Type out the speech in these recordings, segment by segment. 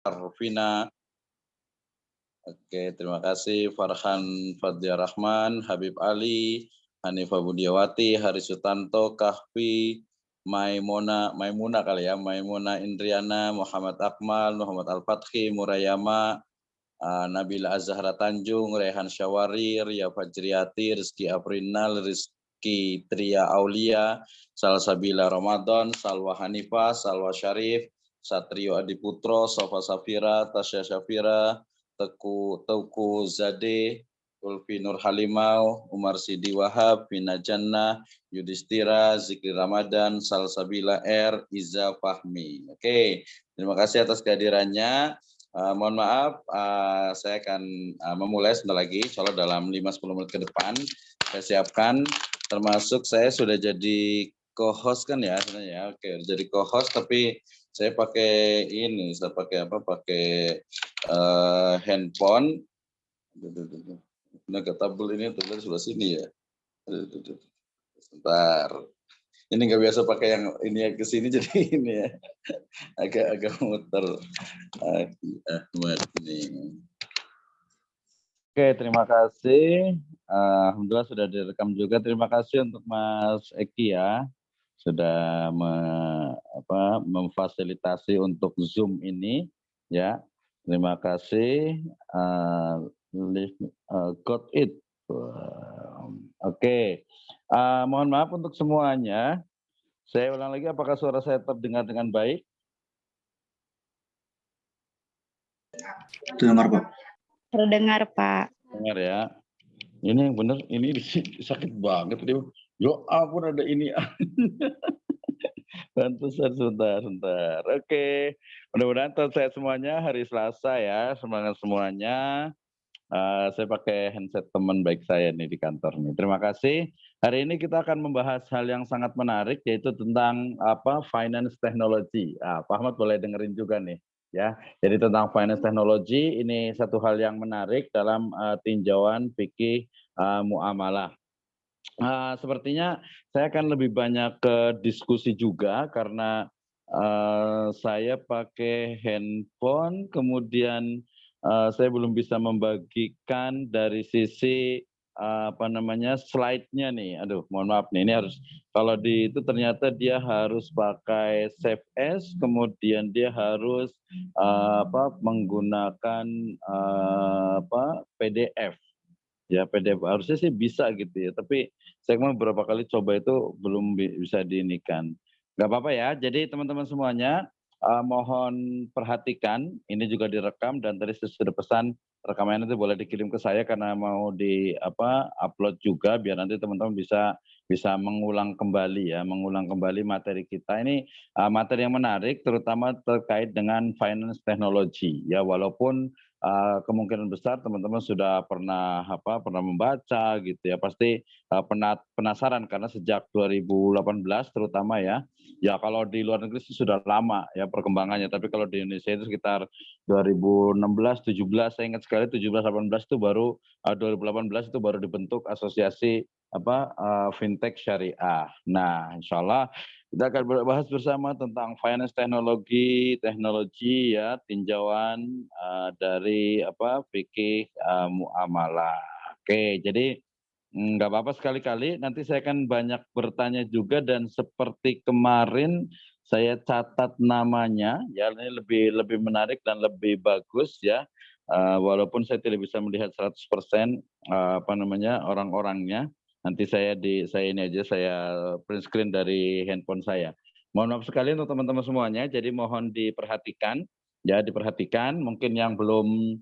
Arvina. Oke, terima kasih Farhan Fadlia Rahman, Habib Ali, Hanifah Budiawati, Hari Sutanto, Kahfi, Maimuna kali ya, Maimuna Indriana, Muhammad Akmal, Muhammad Al-Fathi, Murayama, Nabila Azhara Tanjung, Rehan Syawari, Ria Fajriati, Rizky Aprinal, Rizky Tria Aulia, Salsabila Ramadan, Salwa Hanifah, Salwa Syarif, Satrio Adiputro, Sofa Safira, Tasya Syafira, Teuku Zade, Ulfi Nur Halimau, Umar Sidi Wahab, Vina Jannah, Yudhistira, Zikri Ramadan, Salsabila R, Iza Fahmi. Oke, terima kasih atas kehadirannya. Mohon maaf, saya akan memulai sebentar lagi, insya Allah dalam 5-10 menit ke depan. Saya siapkan, termasuk saya sudah jadi co-host kan ya sebenarnya. Oke, jadi co-host tapi saya pakai ini, saya pakai apa? Pakai handphone. Ini agak tabel ini tulis sebelah sini ya. Sebentar. Ini nggak biasa pakai yang ini ya ke sini jadi ini ya. Agak muter. Ahmad ini. Oke, terima kasih. Alhamdulillah sudah direkam juga. Terima kasih untuk Mas Eki ya. Sudah memfasilitasi untuk Zoom ini ya. Terima kasih. Got it. Oke. Mohon maaf untuk semuanya. Saya ulang lagi, apakah suara saya terdengar dengan baik? Terdengar, Pak. Terdengar, Pak. Dengar ya. Ini yang benar, ini sakit banget. Yo ampun ada ini. Bantu sebentar. Oke. Mudah-mudahan sehat semuanya hari Selasa ya. Semangat semuanya. Saya pakai handset teman baik saya nih di kantor nih. Terima kasih. Hari ini kita akan membahas hal yang sangat menarik yaitu tentang finance technology. Pak Ahmad boleh dengerin juga nih ya. Jadi tentang finance technology ini satu hal yang menarik dalam tinjauan fikih muamalah. Sepertinya saya akan lebih banyak ke diskusi juga karena saya pakai handphone, kemudian saya belum bisa membagikan dari sisi slide-nya nih. Aduh, mohon maaf nih. Ini harus kalau di itu ternyata dia harus pakai Save As, kemudian dia harus menggunakan PDF. Ya PDF harusnya sih bisa gitu ya, tapi saya kemarin beberapa kali coba itu belum bisa diinikan. Nggak apa-apa ya, jadi teman-teman semuanya mohon perhatikan, ini juga direkam dan tadi sudah pesan rekamannya nanti boleh dikirim ke saya karena mau upload juga biar nanti teman-teman bisa mengulang kembali materi kita. Ini materi yang menarik terutama terkait dengan finance technology ya, walaupun kemungkinan besar teman-teman sudah pernah membaca gitu ya, pasti penasaran karena sejak 2018 terutama ya kalau di luar negeri sudah lama ya perkembangannya, tapi kalau di Indonesia itu sekitar 2016 17, saya ingat sekali 17 18 itu baru 2018 itu baru dibentuk asosiasi fintech syariah. Nah, insyaallah kita akan bahas bersama tentang finance teknologi ya, tinjauan dari fikih muamalah. Oke, jadi nggak apa-apa sekali-kali, nanti saya akan banyak bertanya juga dan seperti kemarin saya catat namanya, ya ini lebih menarik dan lebih bagus ya, walaupun saya tidak bisa melihat 100% orang-orangnya. Nanti saya print screen dari handphone saya. Mohon maaf sekali untuk teman-teman semuanya, jadi mohon diperhatikan, mungkin yang belum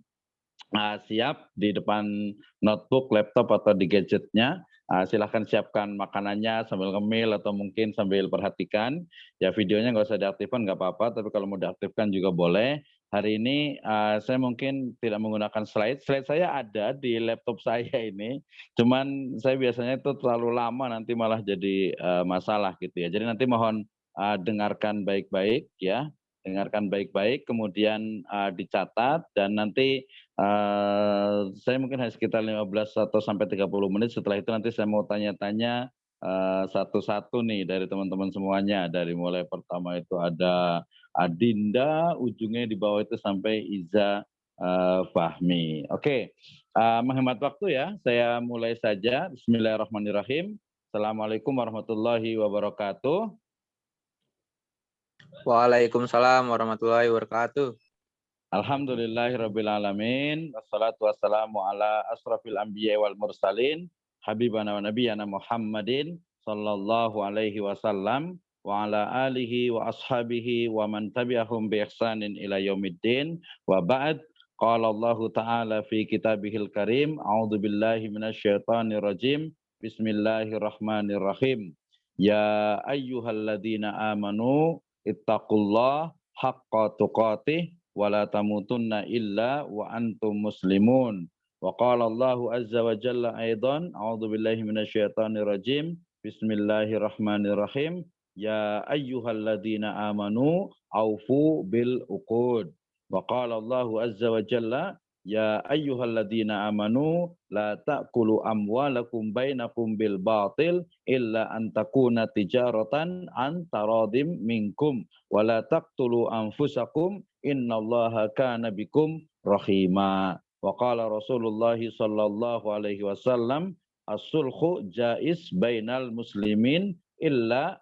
siap di depan notebook, laptop atau di gadgetnya, silahkan siapkan makanannya sambil ngemil atau mungkin sambil perhatikan. Ya videonya nggak usah diaktifkan nggak apa-apa, tapi kalau mau diaktifkan juga boleh. Hari ini saya mungkin tidak menggunakan slide saya ada di laptop saya ini, cuman saya biasanya itu terlalu lama nanti malah jadi masalah gitu ya. Jadi nanti mohon dengarkan baik-baik ya, kemudian dicatat dan nanti saya mungkin hanya sekitar 15 atau sampai 30 menit, setelah itu nanti saya mau tanya-tanya satu-satu nih dari teman-teman semuanya, dari mulai pertama itu ada Adinda, ujungnya di bawah itu sampai Iza Fahmi. Oke, menghemat waktu ya, saya mulai saja. Bismillahirrahmanirrahim. Assalamualaikum warahmatullahi wabarakatuh. Waalaikumsalam warahmatullahi wabarakatuh. Alhamdulillahirrabbilalamin. Wassalatu wassalamu ala asrafil anbiya wal mursalin. Habibana wa nabiyana Muhammadin sallallahu alaihi wasallam wa ala alihi wa ashabihi wa man tabi'ahum bi ihsanin ila yaumiddin. Wa ba'd. Qala Allah Ta'ala fi kitabihil karim. A'udzu billahi minasyaitonir rajim. Bismillahirrahmanirrahim. Ya ayyuhalladzina amanu ittaqullah haqqa tuqatih wala tamutunna illa wa antum muslimun. Wa qala Allahu azza wa jalla aidan, a'udzu billahi minasyaitonir rajim. Bismillahirrahmanirrahim. Ya ayyuhalladzina amanu aufu bil uqud. Wa qala Allahu azza wa jalla, ya ayyuhalladzina amanu la ta'kulu amwalakum bainakum bil batil illa an takuna tijaratan an taradim minkum wala taqtulu anfusakum innallaha kana bikum rahima. Wa qala Rasulullah sallallahu alaihi wasallam as-sulhu jaiz bainal muslimin illa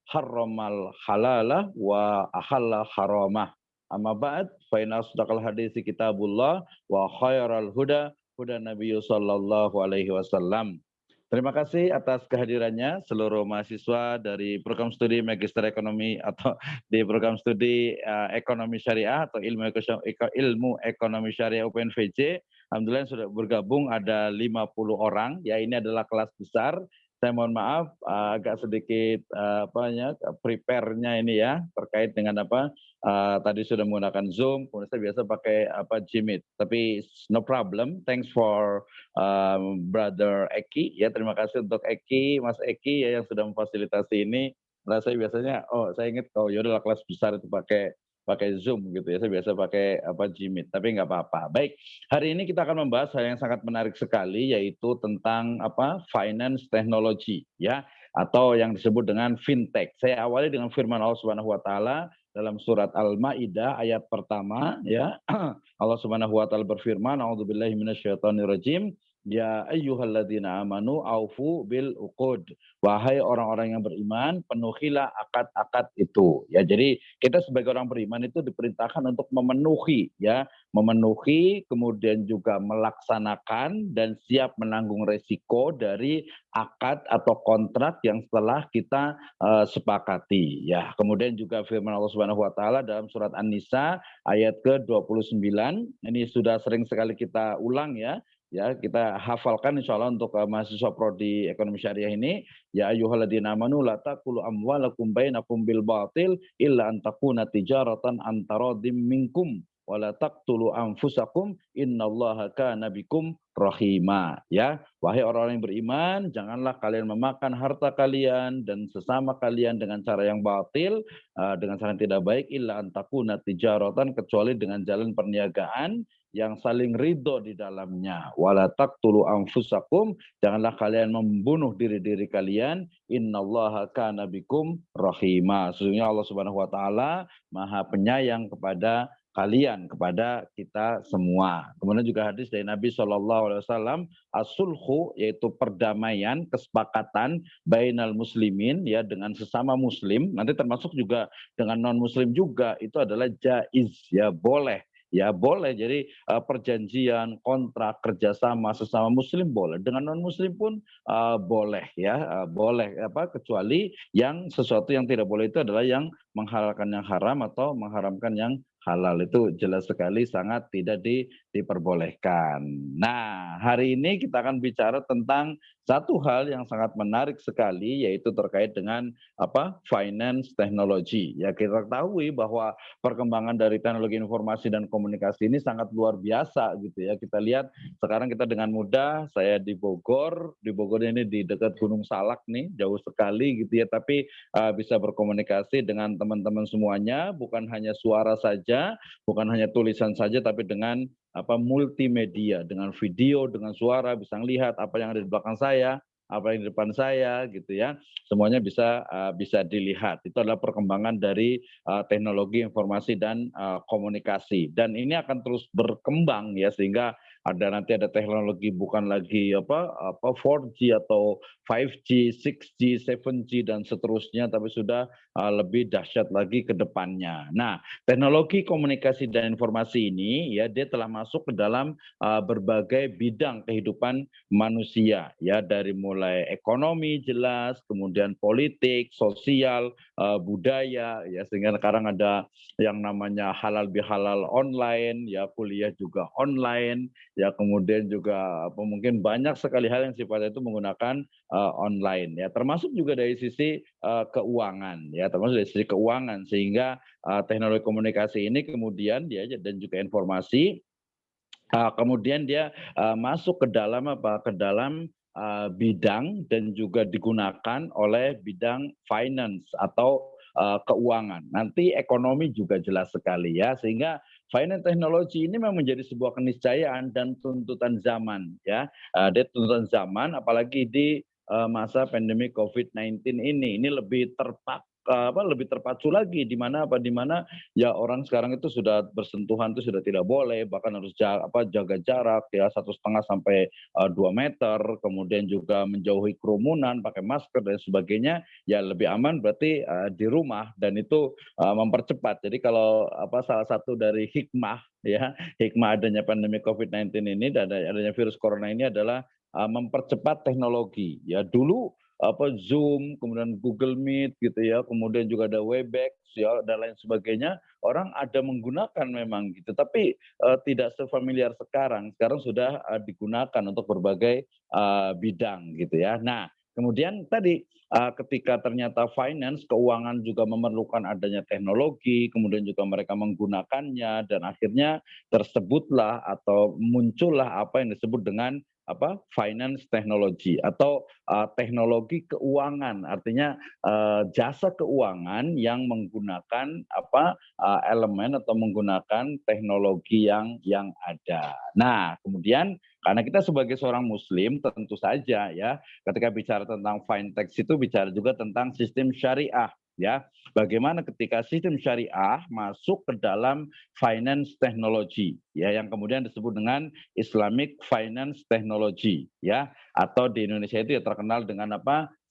harramal halala wa ahalla haramah. Amma ba'd fa inna asdaqal haditsi kitabullah wa khairal huda huda Nabi sallallahu alaihi wasallam. Terima kasih atas kehadirannya seluruh mahasiswa dari program studi Magister Ekonomi atau di program studi Ekonomi Syariah atau Ilmu Ekonomi Syariah UPNVJ. Alhamdulillah yang sudah bergabung ada 50 orang. Ya, ini adalah kelas besar. Saya mohon maaf agak sedikit prepare-nya ini ya terkait dengan tadi sudah menggunakan Zoom, kemudian saya biasa pakai Gmeet. Tapi no problem. Thanks for Brother Eki ya, terima kasih untuk Eki, Mas Eki ya yang sudah memfasilitasi ini. Nah, saya biasanya saya ingat yaudah kelas besar itu pakai Zoom gitu ya. Saya biasa pakai Gmeet, tapi nggak apa-apa. Baik, hari ini kita akan membahas hal yang sangat menarik sekali, yaitu tentang finance technology ya, atau yang disebut dengan fintech. Saya awali dengan firman Allah Subhanahu wa taala dalam surat Al-Maidah ayat pertama ya. Allah Subhanahu wa taala berfirman, a'udzubillahi minasyaitonirrajim. Ya ayyuhalladzina amanu aufu bil uqud. Wahai orang-orang yang beriman, penuhilah akad-akad itu. Ya, jadi kita sebagai orang beriman itu diperintahkan untuk memenuhi ya, memenuhi kemudian juga melaksanakan dan siap menanggung resiko dari akad atau kontrak yang telah kita sepakati ya. Kemudian juga firman Allah Subhanahu wa taala dalam surat An-Nisa ayat ke-29. Ini sudah sering sekali kita ulang ya. Ya, kita hafalkan insya Allah untuk mahasiswa prodi ekonomi syariah ini. Ya ayyuhalladzina amanu la taqulu amwalakum bainakum bil batil illa an takuna tijaratan an taradim minkum wala taqtulu anfusakum innallaha kana bikum rahima. Ya, wahai orang-orang yang beriman, janganlah kalian memakan harta kalian dan sesama kalian dengan cara yang batil, dengan cara yang tidak baik, illa an takuna tijaratan, kecuali dengan jalan perniagaan yang saling ridho di dalamnya. Wala taqtulu anfusakum, janganlah kalian membunuh diri-diri kalian. Innallaha kana bikum rahima. Sesungguhnya Allah Subhanahu wa taala Maha Penyayang kepada kalian, kepada kita semua. Kemudian juga hadis dari Nabi SAW, as-sulhu, yaitu perdamaian, kesepakatan bainal muslimin ya, dengan sesama muslim, nanti termasuk juga dengan non muslim juga, itu adalah jaiz ya, boleh. Ya boleh, jadi perjanjian, kontrak, kerjasama sesama muslim boleh, dengan non muslim pun boleh ya, boleh kecuali yang sesuatu yang tidak boleh itu adalah yang menghalalkan yang haram atau mengharamkan yang halal, itu jelas sekali sangat tidak diperbolehkan. Nah, hari ini kita akan bicara tentang satu hal yang sangat menarik sekali, yaitu terkait dengan finance technology. Ya, kita ketahui bahwa perkembangan dari teknologi informasi dan komunikasi ini sangat luar biasa gitu ya. Kita lihat sekarang kita dengan mudah, saya di Bogor ini di dekat Gunung Salak nih, jauh sekali gitu ya, tapi bisa berkomunikasi dengan teman-teman semuanya, bukan hanya suara saja, bukan hanya tulisan saja, tapi dengan multimedia, dengan video, dengan suara, bisa melihat apa yang ada di belakang saya, apa yang di depan saya gitu ya. Semuanya bisa dilihat. Itu adalah perkembangan dari teknologi informasi dan komunikasi. Dan ini akan terus berkembang ya, sehingga nanti ada teknologi bukan lagi 4G atau 5G, 6G, 7G dan seterusnya, tapi sudah lebih dahsyat lagi ke depannya. Nah, teknologi komunikasi dan informasi ini ya, dia telah masuk ke dalam berbagai bidang kehidupan manusia ya, dari mulai ekonomi jelas, kemudian politik, sosial, budaya ya, sehingga sekarang ada yang namanya halal bihalal online ya, kuliah juga online ya, kemudian juga mungkin banyak sekali hal yang sifatnya itu menggunakan online ya, termasuk juga dari sisi keuangan ya, termasuk dari sisi keuangan, sehingga teknologi komunikasi ini kemudian dia dan juga informasi kemudian dia masuk ke dalam bidang dan juga digunakan oleh bidang finance atau keuangan. Nanti ekonomi juga jelas sekali ya, sehingga finance technology ini memang menjadi sebuah keniscayaan dan tuntutan zaman ya. Dia tuntutan zaman, apalagi di masa pandemi COVID-19 ini lebih lebih terpacu lagi, di mana ya orang sekarang itu sudah bersentuhan itu sudah tidak boleh, bahkan harus jaga jarak ya 1,5 sampai 2 meter, kemudian juga menjauhi kerumunan, pakai masker dan sebagainya. Ya lebih aman berarti di rumah, dan itu mempercepat. Jadi kalau salah satu dari hikmah adanya pandemi COVID-19 ini dan adanya virus corona ini adalah mempercepat teknologi. Ya dulu Zoom, kemudian Google Meet gitu ya, kemudian juga ada Webex ya dan lain sebagainya. Orang ada menggunakan memang gitu, tapi tidak sefamiliar sekarang. Sekarang sudah digunakan untuk berbagai bidang gitu ya. Nah, kemudian tadi ketika ternyata finance, keuangan juga memerlukan adanya teknologi, kemudian juga mereka menggunakannya, dan akhirnya tersebutlah atau muncullah apa yang disebut dengan finance technology atau teknologi keuangan, artinya jasa keuangan yang menggunakan elemen atau menggunakan teknologi yang ada. Nah, kemudian karena kita sebagai seorang muslim tentu saja ya, ketika bicara tentang fintech itu bicara juga tentang sistem syariah ya. Bagaimana ketika sistem syariah masuk ke dalam finance technology ya, yang kemudian disebut dengan Islamic Finance Technology ya, atau di Indonesia itu ya terkenal dengan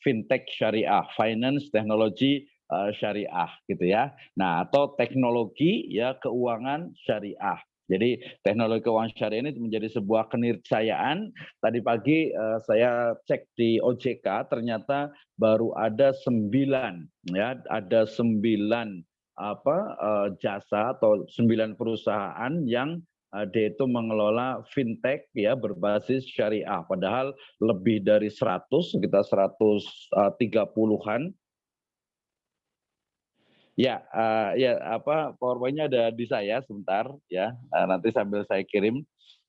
fintech syariah, finance technology syariah gitu ya. Nah, atau teknologi ya keuangan syariah. Jadi teknologi keuangan syariah ini menjadi sebuah keniscayaan. Tadi pagi saya cek di OJK, ternyata baru ada 9 ya, ada 9 jasa atau 9 perusahaan yang dia itu mengelola fintech ya berbasis syariah. Padahal lebih dari 100, sekitar 130-an. Ya, PowerPoint-nya ada di saya sebentar ya. Nanti sambil saya kirim.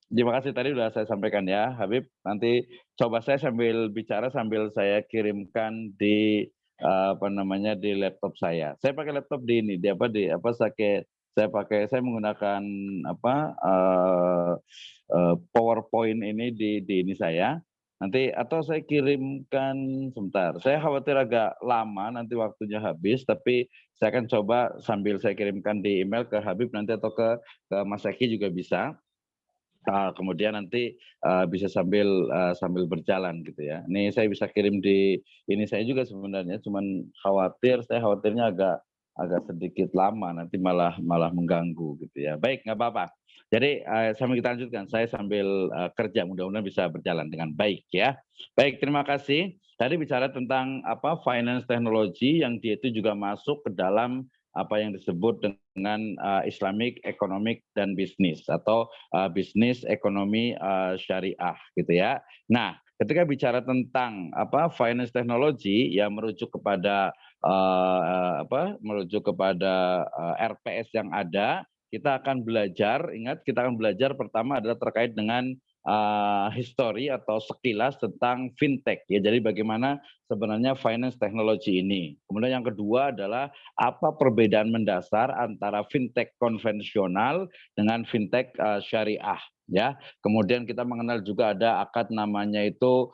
Terima kasih tadi sudah saya sampaikan ya, Habib. Nanti coba saya sambil bicara sambil saya kirimkan di di laptop saya. Saya pakai laptop saya menggunakan PowerPoint ini di ini saya. Nanti atau saya kirimkan sebentar. Saya khawatir agak lama nanti waktunya habis, tapi saya akan coba sambil saya kirimkan di email ke Habib nanti atau ke Mas Eki juga bisa. Kemudian nanti bisa sambil berjalan gitu ya. Ini saya bisa kirim di ini saya juga sebenarnya, cuman saya khawatirnya agak sedikit lama nanti malah mengganggu gitu ya. Baik, nggak apa-apa. Jadi sambil kita lanjutkan, saya sambil kerja, mudah-mudahan bisa berjalan dengan baik ya. Baik, terima kasih. Tadi bicara tentang finance technology yang dia itu juga masuk ke dalam apa yang disebut dengan Islamic Economic dan Business atau bisnis ekonomi syariah gitu ya. Nah, ketika bicara tentang finance technology ya merujuk kepada RPS yang ada, kita akan belajar, ingat kita akan belajar pertama adalah terkait dengan history atau sekilas tentang fintech ya. Jadi bagaimana sebenarnya finance technology ini. Kemudian yang kedua adalah apa perbedaan mendasar antara fintech konvensional dengan fintech syariah ya. Kemudian kita mengenal juga ada akad namanya itu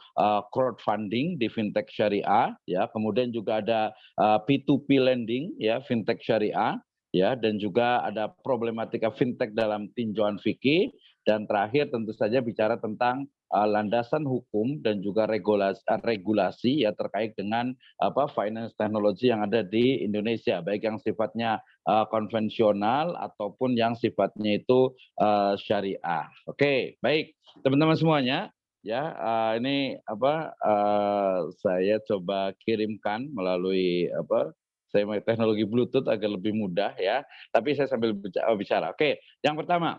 crowdfunding di fintech syariah, ya. Kemudian juga ada P2P lending, ya, fintech syariah, ya, dan juga ada problematika fintech dalam tinjauan fikih, dan terakhir tentu saja bicara tentang landasan hukum dan juga regulasi ya terkait dengan finance technology yang ada di Indonesia, baik yang sifatnya konvensional ataupun yang sifatnya itu syariah. Oke, baik teman-teman semuanya, ya ini saya coba kirimkan melalui teknologi Bluetooth agar lebih mudah ya. Tapi saya sambil bicara. Oke, yang pertama.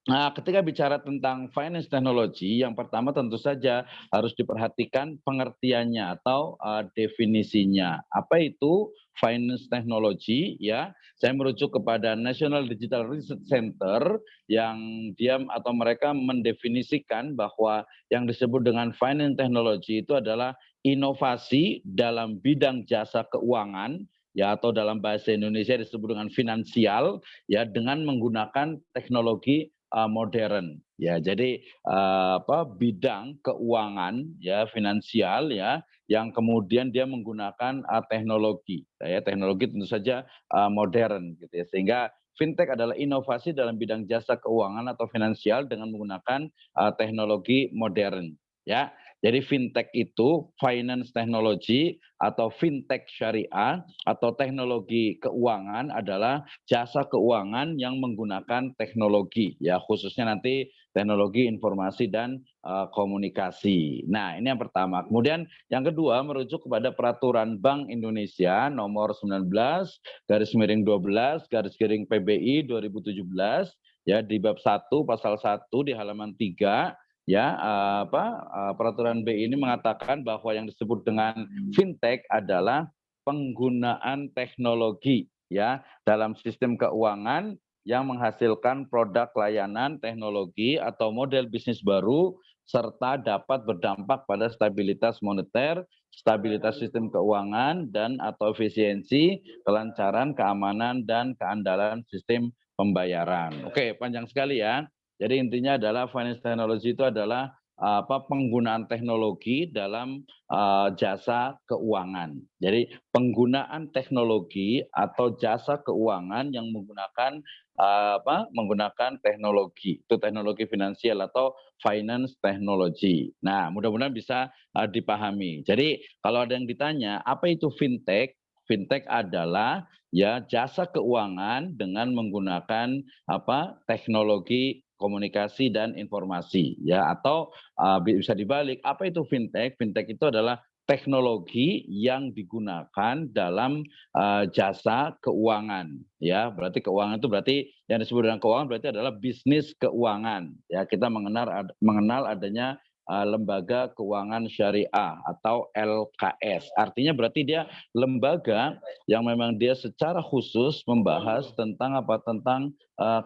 Nah, ketika bicara tentang finance technology, yang pertama tentu saja harus diperhatikan pengertiannya atau definisinya. Apa itu finance technology? Ya, saya merujuk kepada National Digital Research Center yang mereka mendefinisikan bahwa yang disebut dengan finance technology itu adalah inovasi dalam bidang jasa keuangan, ya, atau dalam bahasa Indonesia disebut dengan finansial, ya, dengan menggunakan teknologi modern, ya. Jadi bidang keuangan, ya, finansial, ya, yang kemudian dia menggunakan teknologi, ya, teknologi tentu saja modern, gitu ya. Sehingga fintech adalah inovasi dalam bidang jasa keuangan atau finansial dengan menggunakan teknologi modern, ya. Jadi fintech itu finance technology atau fintech syariah atau teknologi keuangan adalah jasa keuangan yang menggunakan teknologi, ya, khususnya nanti teknologi informasi dan komunikasi. Nah, ini yang pertama. Kemudian yang kedua merujuk kepada peraturan Bank Indonesia nomor 19/12 2017 ya, di bab 1 pasal 1 di halaman 3, ya, peraturan BI ini mengatakan bahwa yang disebut dengan fintech adalah penggunaan teknologi, ya, dalam sistem keuangan yang menghasilkan produk layanan teknologi atau model bisnis baru serta dapat berdampak pada stabilitas moneter, stabilitas sistem keuangan dan atau efisiensi, kelancaran, keamanan dan keandalan sistem pembayaran. Oke, panjang sekali ya. Jadi intinya adalah finance technology itu adalah penggunaan teknologi dalam jasa keuangan. Jadi penggunaan teknologi atau jasa keuangan yang menggunakan menggunakan teknologi, itu teknologi finansial atau finance technology. Nah, mudah-mudahan bisa dipahami. Jadi kalau ada yang ditanya apa itu fintech? Fintech adalah ya jasa keuangan dengan menggunakan teknologi komunikasi dan informasi, ya, atau bisa dibalik apa itu fintech? Fintech itu adalah teknologi yang digunakan dalam jasa keuangan, ya. Berarti keuangan itu berarti yang disebut dengan keuangan berarti adalah bisnis keuangan, ya. Kita mengenal adanya lembaga keuangan syariah atau LKS. Artinya berarti dia lembaga yang memang dia secara khusus membahas tentang tentang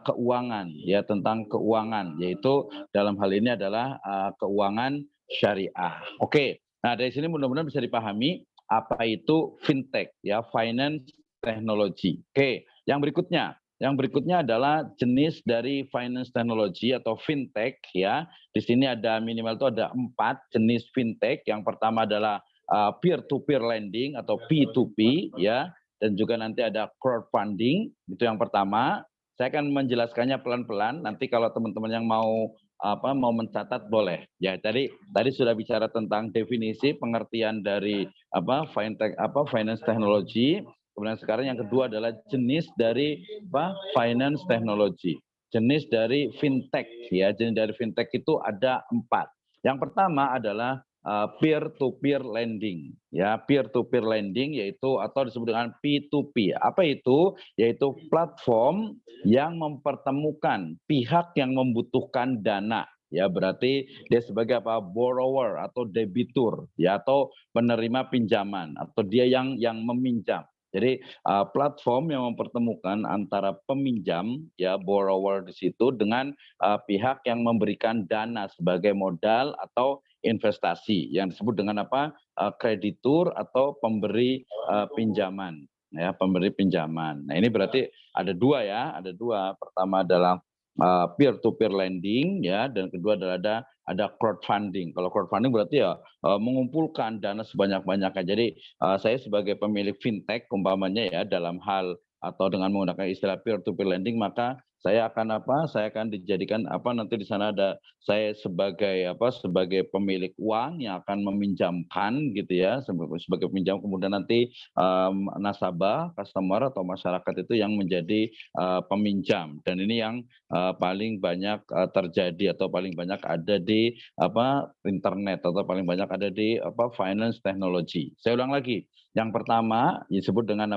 keuangan, ya, tentang keuangan, yaitu dalam hal ini adalah keuangan syariah. Oke, nah dari sini mudah-mudahan bisa dipahami apa itu fintech, ya, finance technology. Oke, yang berikutnya adalah jenis dari finance technology atau fintech, ya. Di sini ada minimal itu ada 4 jenis fintech. Yang pertama adalah peer-to-peer lending atau P2P, ya, dan juga nanti ada crowdfunding, itu yang pertama. Saya akan menjelaskannya pelan-pelan. Nanti kalau teman-teman yang mau mencatat boleh. Ya, tadi sudah bicara tentang definisi pengertian dari fintech finance technology. Kemudian sekarang yang kedua adalah jenis dari finance technology. Jenis dari fintech, ya. Jenis dari fintech itu ada 4. Yang pertama adalah peer-to-peer lending, ya. Peer-to-peer lending yaitu atau disebut dengan P2P. Apa itu? Yaitu platform yang mempertemukan pihak yang membutuhkan dana, ya, berarti dia sebagai borrower atau debitur, ya, atau penerima pinjaman atau dia yang meminjam. Jadi platform yang mempertemukan antara peminjam, ya, borrower di situ dengan pihak yang memberikan dana sebagai modal atau investasi yang disebut dengan kreditur atau pemberi pinjaman, ya, pemberi pinjaman. Nah, ini berarti ada 2, ya, ada 2. Pertama adalah peer to peer lending ya, dan kedua adalah ada crowdfunding. Kalau crowdfunding berarti ya mengumpulkan dana sebanyak-banyaknya. Jadi saya sebagai pemilik fintech umpamanya ya, dalam hal atau dengan menggunakan istilah peer to peer lending, maka saya akan saya akan dijadikan nanti di sana ada saya sebagai pemilik uang yang akan meminjamkan gitu ya, sebagai pinjam, kemudian nanti nasabah, customer atau masyarakat itu yang menjadi peminjam, dan ini yang paling banyak terjadi atau paling banyak ada di internet, atau paling banyak ada di finance technology. Saya ulang lagi, yang pertama disebut dengan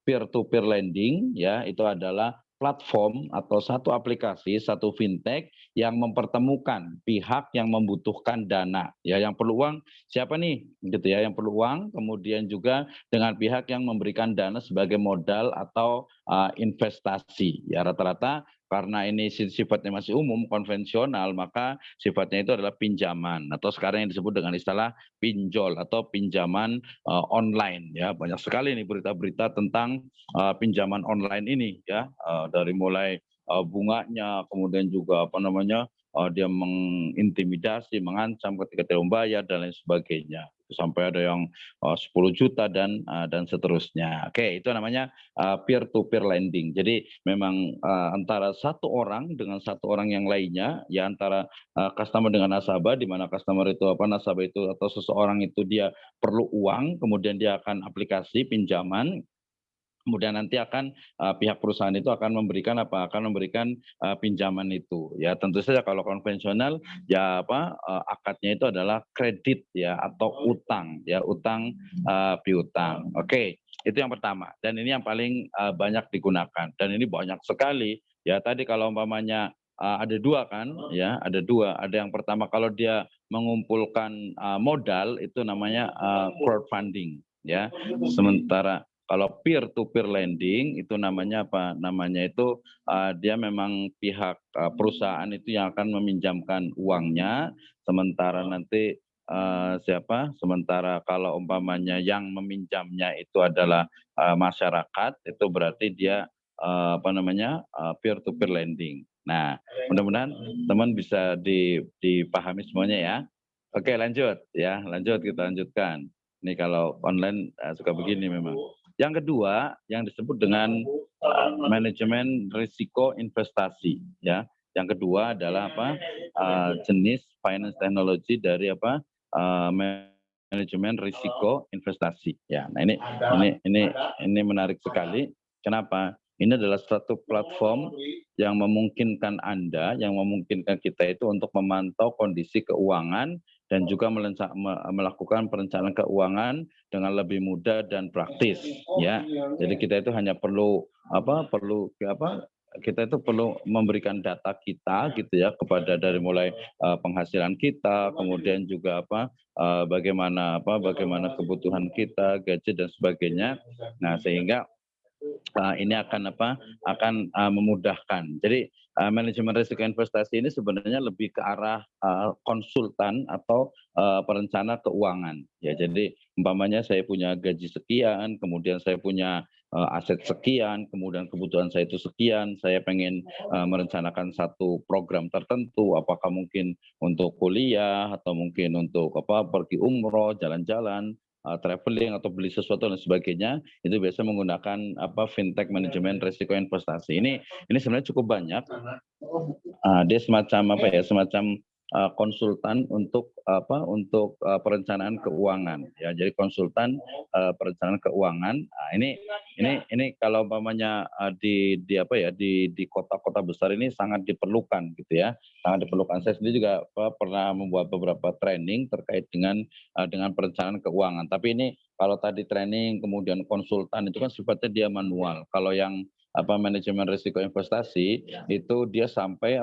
peer to peer lending ya, itu adalah platform atau satu aplikasi, satu fintech yang mempertemukan pihak yang membutuhkan dana ya, yang perlu uang siapa nih gitu ya, yang perlu uang, kemudian juga dengan pihak yang memberikan dana sebagai modal atau investasi ya. Rata-rata karena ini sifatnya masih umum, konvensional, maka sifatnya itu adalah pinjaman atau sekarang yang disebut dengan istilah pinjol atau pinjaman online ya. Banyak sekali nih berita-berita tentang pinjaman online ini ya, dari mulai bunganya, kemudian juga dia mengintimidasi, mengancam ketika tidak membayar dan lain sebagainya. Sampai ada yang 10 juta dan seterusnya. Oke, itu namanya peer to peer lending. Jadi memang antara satu orang dengan satu orang yang lainnya ya, antara customer dengan nasabah, di mana customer itu nasabah itu atau seseorang itu dia perlu uang, kemudian dia akan aplikasi pinjaman, kemudian nanti akan pihak perusahaan itu akan memberikan pinjaman itu ya. Tentu saja kalau konvensional ya akadnya itu adalah kredit ya, atau utang ya, utang piutang. Oke, itu yang pertama, dan ini yang paling banyak digunakan, dan ini banyak sekali ya. Tadi kalau umpamanya ada dua kan ya, ada yang pertama kalau dia mengumpulkan modal itu namanya crowdfunding ya. Sementara kalau peer to peer lending itu namanya Namanya itu dia memang pihak perusahaan itu yang akan meminjamkan uangnya, sementara nanti sementara kalau umpamanya yang meminjamnya itu adalah masyarakat, itu berarti dia peer to peer lending. Nah, mudah-mudahan teman bisa dipahami semuanya ya. Oke, lanjut ya, kita lanjutkan. Ini kalau online suka begini memang. Yang kedua yang disebut dengan manajemen risiko investasi ya. Yang kedua adalah jenis finance technology dari manajemen risiko investasi ya. Nah, ini menarik sekali. Kenapa? Ini adalah suatu platform yang memungkinkan yang memungkinkan kita itu untuk memantau kondisi keuangan dan juga melakukan perencanaan keuangan dengan lebih mudah dan praktis ya. Jadi kita itu hanya perlu kita itu perlu memberikan data kita gitu ya, kepada dari mulai penghasilan kita, kemudian juga bagaimana kebutuhan kita, gadget dan sebagainya. Nah, sehingga ini akan memudahkan. Jadi manajemen risiko investasi ini sebenarnya lebih ke arah konsultan atau perencana keuangan ya. Jadi umpamanya saya punya gaji sekian, kemudian saya punya aset sekian, kemudian kebutuhan saya itu sekian, saya pengen merencanakan satu program tertentu, apakah mungkin untuk kuliah atau mungkin untuk pergi umroh, jalan-jalan, traveling atau beli sesuatu dan sebagainya, itu biasa menggunakan fintech manajemen risiko investasi. Ini sebenarnya cukup banyak. Dia semacam semacam konsultan untuk perencanaan keuangan ya. Jadi konsultan perencanaan keuangan. Nah, ini kalau umpamanya di kota-kota besar ini sangat diperlukan gitu ya. Sangat diperlukan. Saya sendiri juga pernah membuat beberapa training terkait dengan perencanaan keuangan. Tapi ini kalau tadi training kemudian konsultan itu kan sifatnya dia manual. Kalau yang manajemen risiko investasi itu dia sampai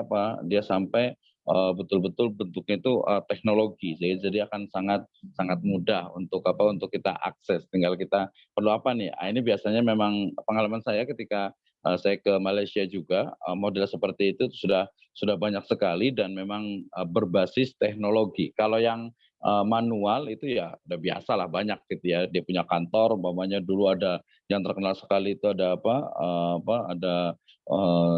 betul-betul bentuknya itu teknologi, jadi akan sangat mudah untuk kita akses. Tinggal kita perlu apa nih? Ini biasanya memang pengalaman saya ketika saya ke Malaysia juga, model seperti itu sudah banyak sekali dan memang berbasis teknologi. Kalau yang manual itu ya udah biasalah banyak gitu ya. Dia punya kantor, umpamanya dulu ada yang terkenal sekali itu ada ada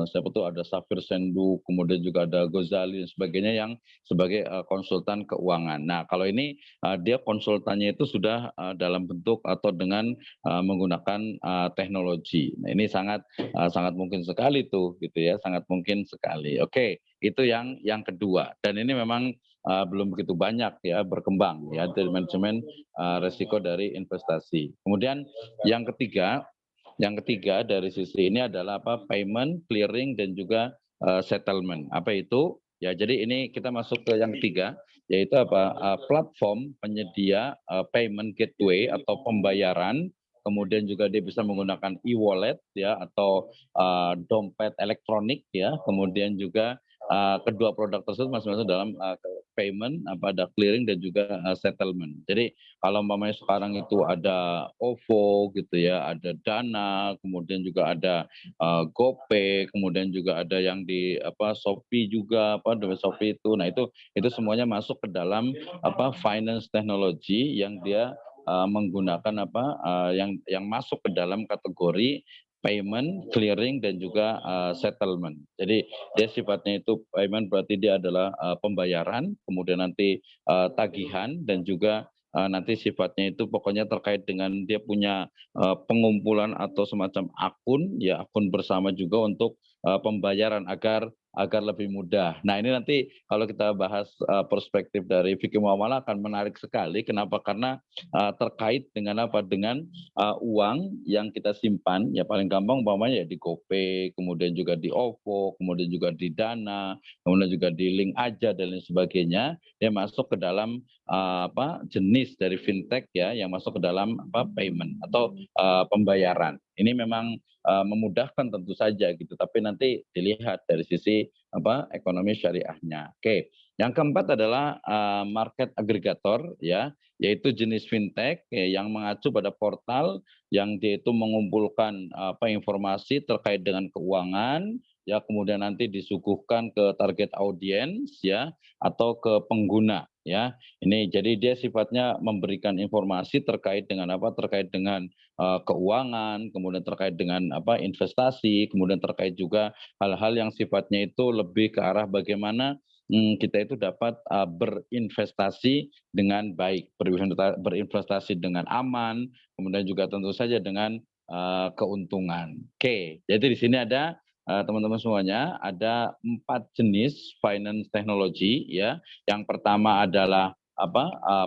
siapa tuh, ada Safir Senduk, kemudian juga ada Ghazali dan sebagainya yang sebagai konsultan keuangan. Nah, kalau ini dia konsultannya itu sudah dalam bentuk atau dengan menggunakan teknologi. Nah, ini sangat mungkin sekali tuh gitu ya, sangat mungkin sekali. Oke, itu yang kedua. Dan ini memang belum begitu banyak ya berkembang ya dari manajemen resiko dari investasi. Kemudian yang ketiga dari sisi ini adalah payment, clearing dan juga settlement. Apa itu? Ya, jadi ini kita masuk ke yang ketiga, yaitu platform penyedia payment gateway atau pembayaran. Kemudian juga dia bisa menggunakan e-wallet ya atau dompet elektronik ya. Kemudian juga kedua produk tersebut masing-masing dalam payment, ada clearing dan juga settlement. Jadi kalau umpamanya sekarang itu ada OVO gitu ya, ada Dana, kemudian juga ada GoPay, kemudian juga ada yang di Shopee juga, dompet Shopee itu. Nah, itu semuanya masuk ke dalam finance technology yang dia menggunakan yang masuk ke dalam kategori payment, clearing dan juga settlement. Jadi dia sifatnya itu payment berarti dia adalah pembayaran, kemudian nanti tagihan dan juga nanti sifatnya itu pokoknya terkait dengan dia punya pengumpulan atau semacam akun ya, akun bersama juga untuk pembayaran agar lebih mudah. Nah, ini nanti kalau kita bahas perspektif dari fikih muamalah akan menarik sekali. Kenapa? Karena terkait dengan dengan uang yang kita simpan ya, paling gampang umpamanya ya di GoPay, kemudian juga di OVO, kemudian juga di Dana, kemudian juga di Link Aja dan lain sebagainya. Dia masuk ke dalam jenis dari fintech ya, yang masuk ke dalam payment atau pembayaran. Ini memang memudahkan tentu saja gitu, tapi nanti dilihat dari sisi ekonomi syariahnya. Oke, yang keempat adalah market aggregator ya, yaitu jenis fintech yang mengacu pada portal yang dia itu mengumpulkan informasi terkait dengan keuangan ya, kemudian nanti disuguhkan ke target audiens ya atau ke pengguna ya. Ini jadi dia sifatnya memberikan informasi terkait dengan terkait dengan keuangan, kemudian terkait dengan investasi, kemudian terkait juga hal-hal yang sifatnya itu lebih ke arah bagaimana kita itu dapat berinvestasi dengan baik, berinvestasi dengan aman, kemudian juga tentu saja dengan keuntungan. Oke, jadi di sini ada teman-teman semuanya ada 4 jenis finance technology ya. Yang pertama adalah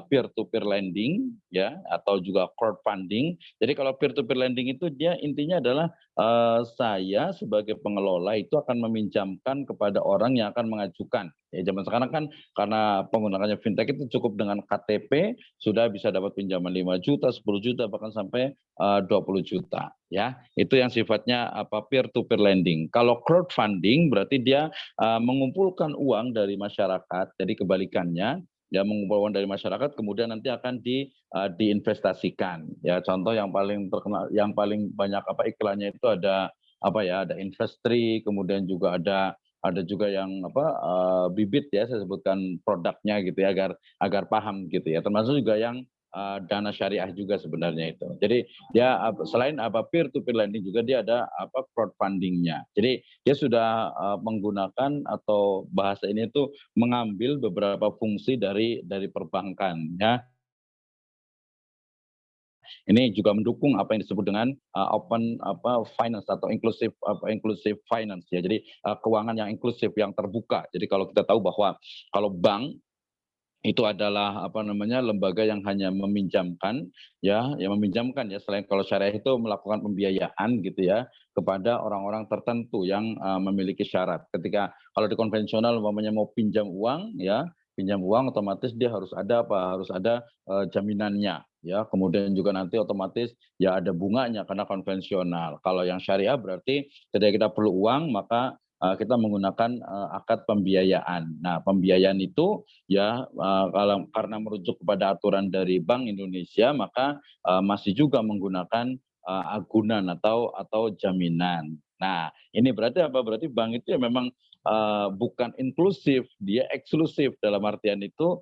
peer to peer lending ya, atau juga crowdfunding. Jadi kalau peer to peer lending itu dia intinya adalah saya sebagai pengelola itu akan meminjamkan kepada orang yang akan mengajukan. Ya, zaman sekarang kan karena penggunaannya fintech itu cukup dengan KTP sudah bisa dapat pinjaman 5 juta, 10 juta bahkan sampai 20 juta ya. Itu yang sifatnya peer to peer lending. Kalau crowdfunding berarti dia mengumpulkan uang dari masyarakat. Jadi kebalikannya ya, mengumpulkan dari masyarakat kemudian nanti akan diinvestasikan ya. Contoh yang paling terkenal, yang paling banyak iklannya itu ada ada Investri, kemudian juga ada juga yang Bibit ya, saya sebutkan produknya gitu ya agar paham gitu ya, termasuk juga yang dana syariah juga sebenarnya itu. Jadi dia selain peer to peer lending juga dia ada crowdfundingnya. Jadi dia sudah menggunakan atau bahasa ini itu mengambil beberapa fungsi dari perbankan ya. Ini juga mendukung apa yang disebut dengan open finance atau inclusive finance ya. Jadi keuangan yang inklusif, yang terbuka. Jadi kalau kita tahu bahwa kalau bank itu adalah lembaga yang hanya meminjamkan ya, yang meminjamkan ya, selain kalau syariah itu melakukan pembiayaan gitu ya kepada orang-orang tertentu yang memiliki syarat. Ketika kalau di konvensional umpamanya mau pinjam uang ya, pinjam uang otomatis dia harus ada harus ada jaminannya ya, kemudian juga nanti otomatis ya ada bunganya karena konvensional. Kalau yang syariah berarti ketika kita perlu uang maka kita menggunakan akad pembiayaan. Nah, pembiayaan itu ya kalau karena merujuk kepada aturan dari Bank Indonesia maka masih juga menggunakan agunan atau jaminan. Nah, ini berarti apa? Berarti bank itu ya memang bukan inklusif, dia eksklusif dalam artian itu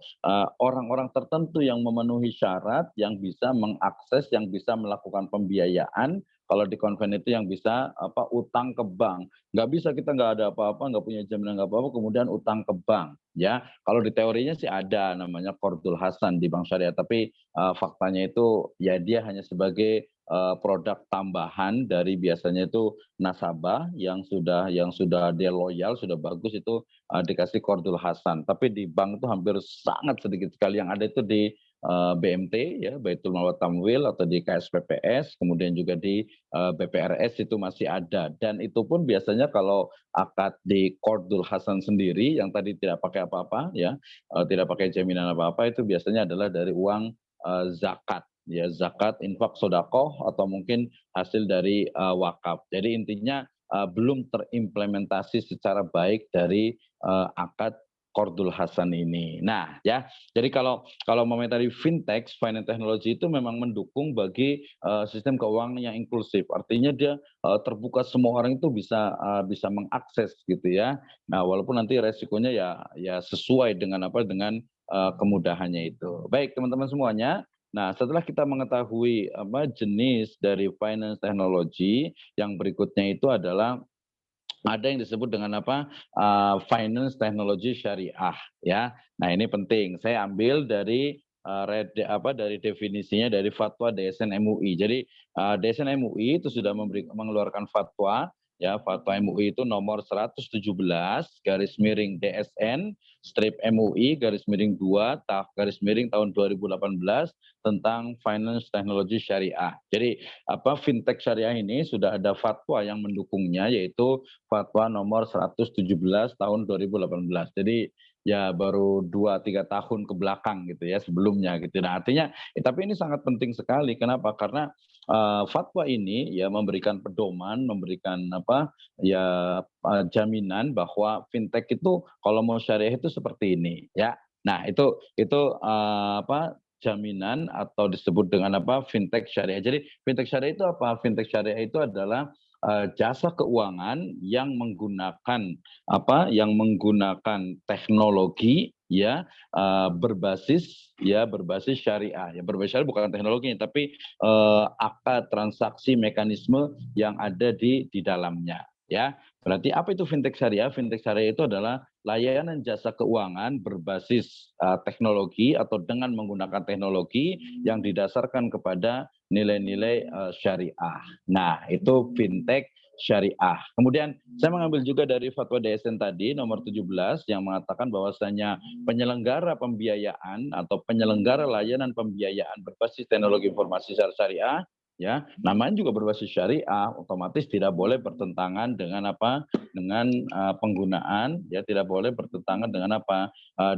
orang-orang tertentu yang memenuhi syarat, yang bisa mengakses, yang bisa melakukan pembiayaan. Kalau di konven itu yang bisa utang ke bank. Nggak bisa kita nggak ada apa-apa, nggak punya jaminan nggak apa-apa, kemudian utang ke bank. Ya, kalau di teorinya sih ada namanya Qardul Hasan di bank syariah, tapi faktanya itu ya dia hanya sebagai produk tambahan dari biasanya itu nasabah yang sudah dia loyal, sudah bagus itu dikasih Qardul Hasan. Tapi di bank itu hampir sangat sedikit sekali yang ada itu di BMT ya, Baitul Mal wa Tamwil atau di KSPPS, kemudian juga di BPRS itu masih ada. Dan itu pun biasanya kalau akad di Qardul Hasan sendiri yang tadi tidak pakai apa-apa ya, tidak pakai jaminan apa-apa itu biasanya adalah dari uang zakat ya, zakat, infak, sodakoh atau mungkin hasil dari wakaf. Jadi intinya belum terimplementasi secara baik dari akad Qardul Hasan ini. Nah, ya, jadi kalau mengomentari fintech, finance technology itu memang mendukung bagi sistem keuangan yang inklusif. Artinya dia terbuka, semua orang itu bisa mengakses gitu ya. Nah, walaupun nanti resikonya ya sesuai dengan kemudahannya itu. Baik, teman-teman semuanya. Nah, setelah kita mengetahui jenis dari finance technology, yang berikutnya itu adalah ada yang disebut dengan finance technology syariah ya. Nah, ini penting. Saya ambil dari dari definisinya dari fatwa DSN MUI. Jadi DSN MUI itu sudah mengeluarkan fatwa ya, fatwa MUI itu nomor 117 garis miring DSN strip MUI garis miring 2 garis miring tahun 2018 tentang finance technology syariah. Jadi fintech syariah ini sudah ada fatwa yang mendukungnya, yaitu fatwa nomor 117 tahun 2018. Jadi ya baru 2-3 tahun ke belakang gitu ya sebelumnya gitu. Nah, artinya tapi ini sangat penting sekali. Kenapa? Karena fatwa ini ya memberikan pedoman, memberikan jaminan bahwa fintech itu kalau mau syariah itu seperti ini ya. Nah, itu jaminan atau disebut dengan fintech syariah. Jadi fintech syariah itu apa? Fintech syariah itu adalah jasa keuangan yang menggunakan teknologi ya, berbasis syariah. Ya, berbasis syariah bukan teknologi tapi akad, transaksi, mekanisme yang ada di dalamnya ya. Berarti apa itu fintech syariah? Fintech syariah itu adalah layanan jasa keuangan berbasis teknologi atau dengan menggunakan teknologi yang didasarkan kepada nilai-nilai syariah. Nah, itu fintech syariah. Kemudian saya mengambil juga dari fatwa DSN tadi nomor 17 yang mengatakan bahwasanya penyelenggara pembiayaan atau penyelenggara layanan pembiayaan berbasis teknologi informasi secara syariah ya, namanya juga berbasis syariah, otomatis tidak boleh bertentangan dengan dengan penggunaan ya, tidak boleh bertentangan dengan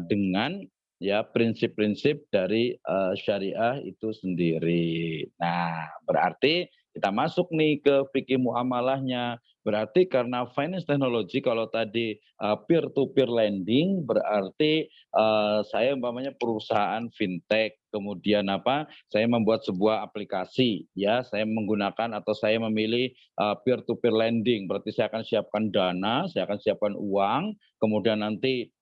dengan ya prinsip-prinsip dari syariah itu sendiri. Nah, berarti kita masuk nih ke fikih muamalahnya. Berarti karena finance technology kalau tadi peer to peer lending berarti saya umpamanya perusahaan fintech, kemudian saya membuat sebuah aplikasi ya, saya menggunakan atau saya memilih peer to peer lending, berarti saya akan siapkan dana, saya akan siapkan uang, kemudian nanti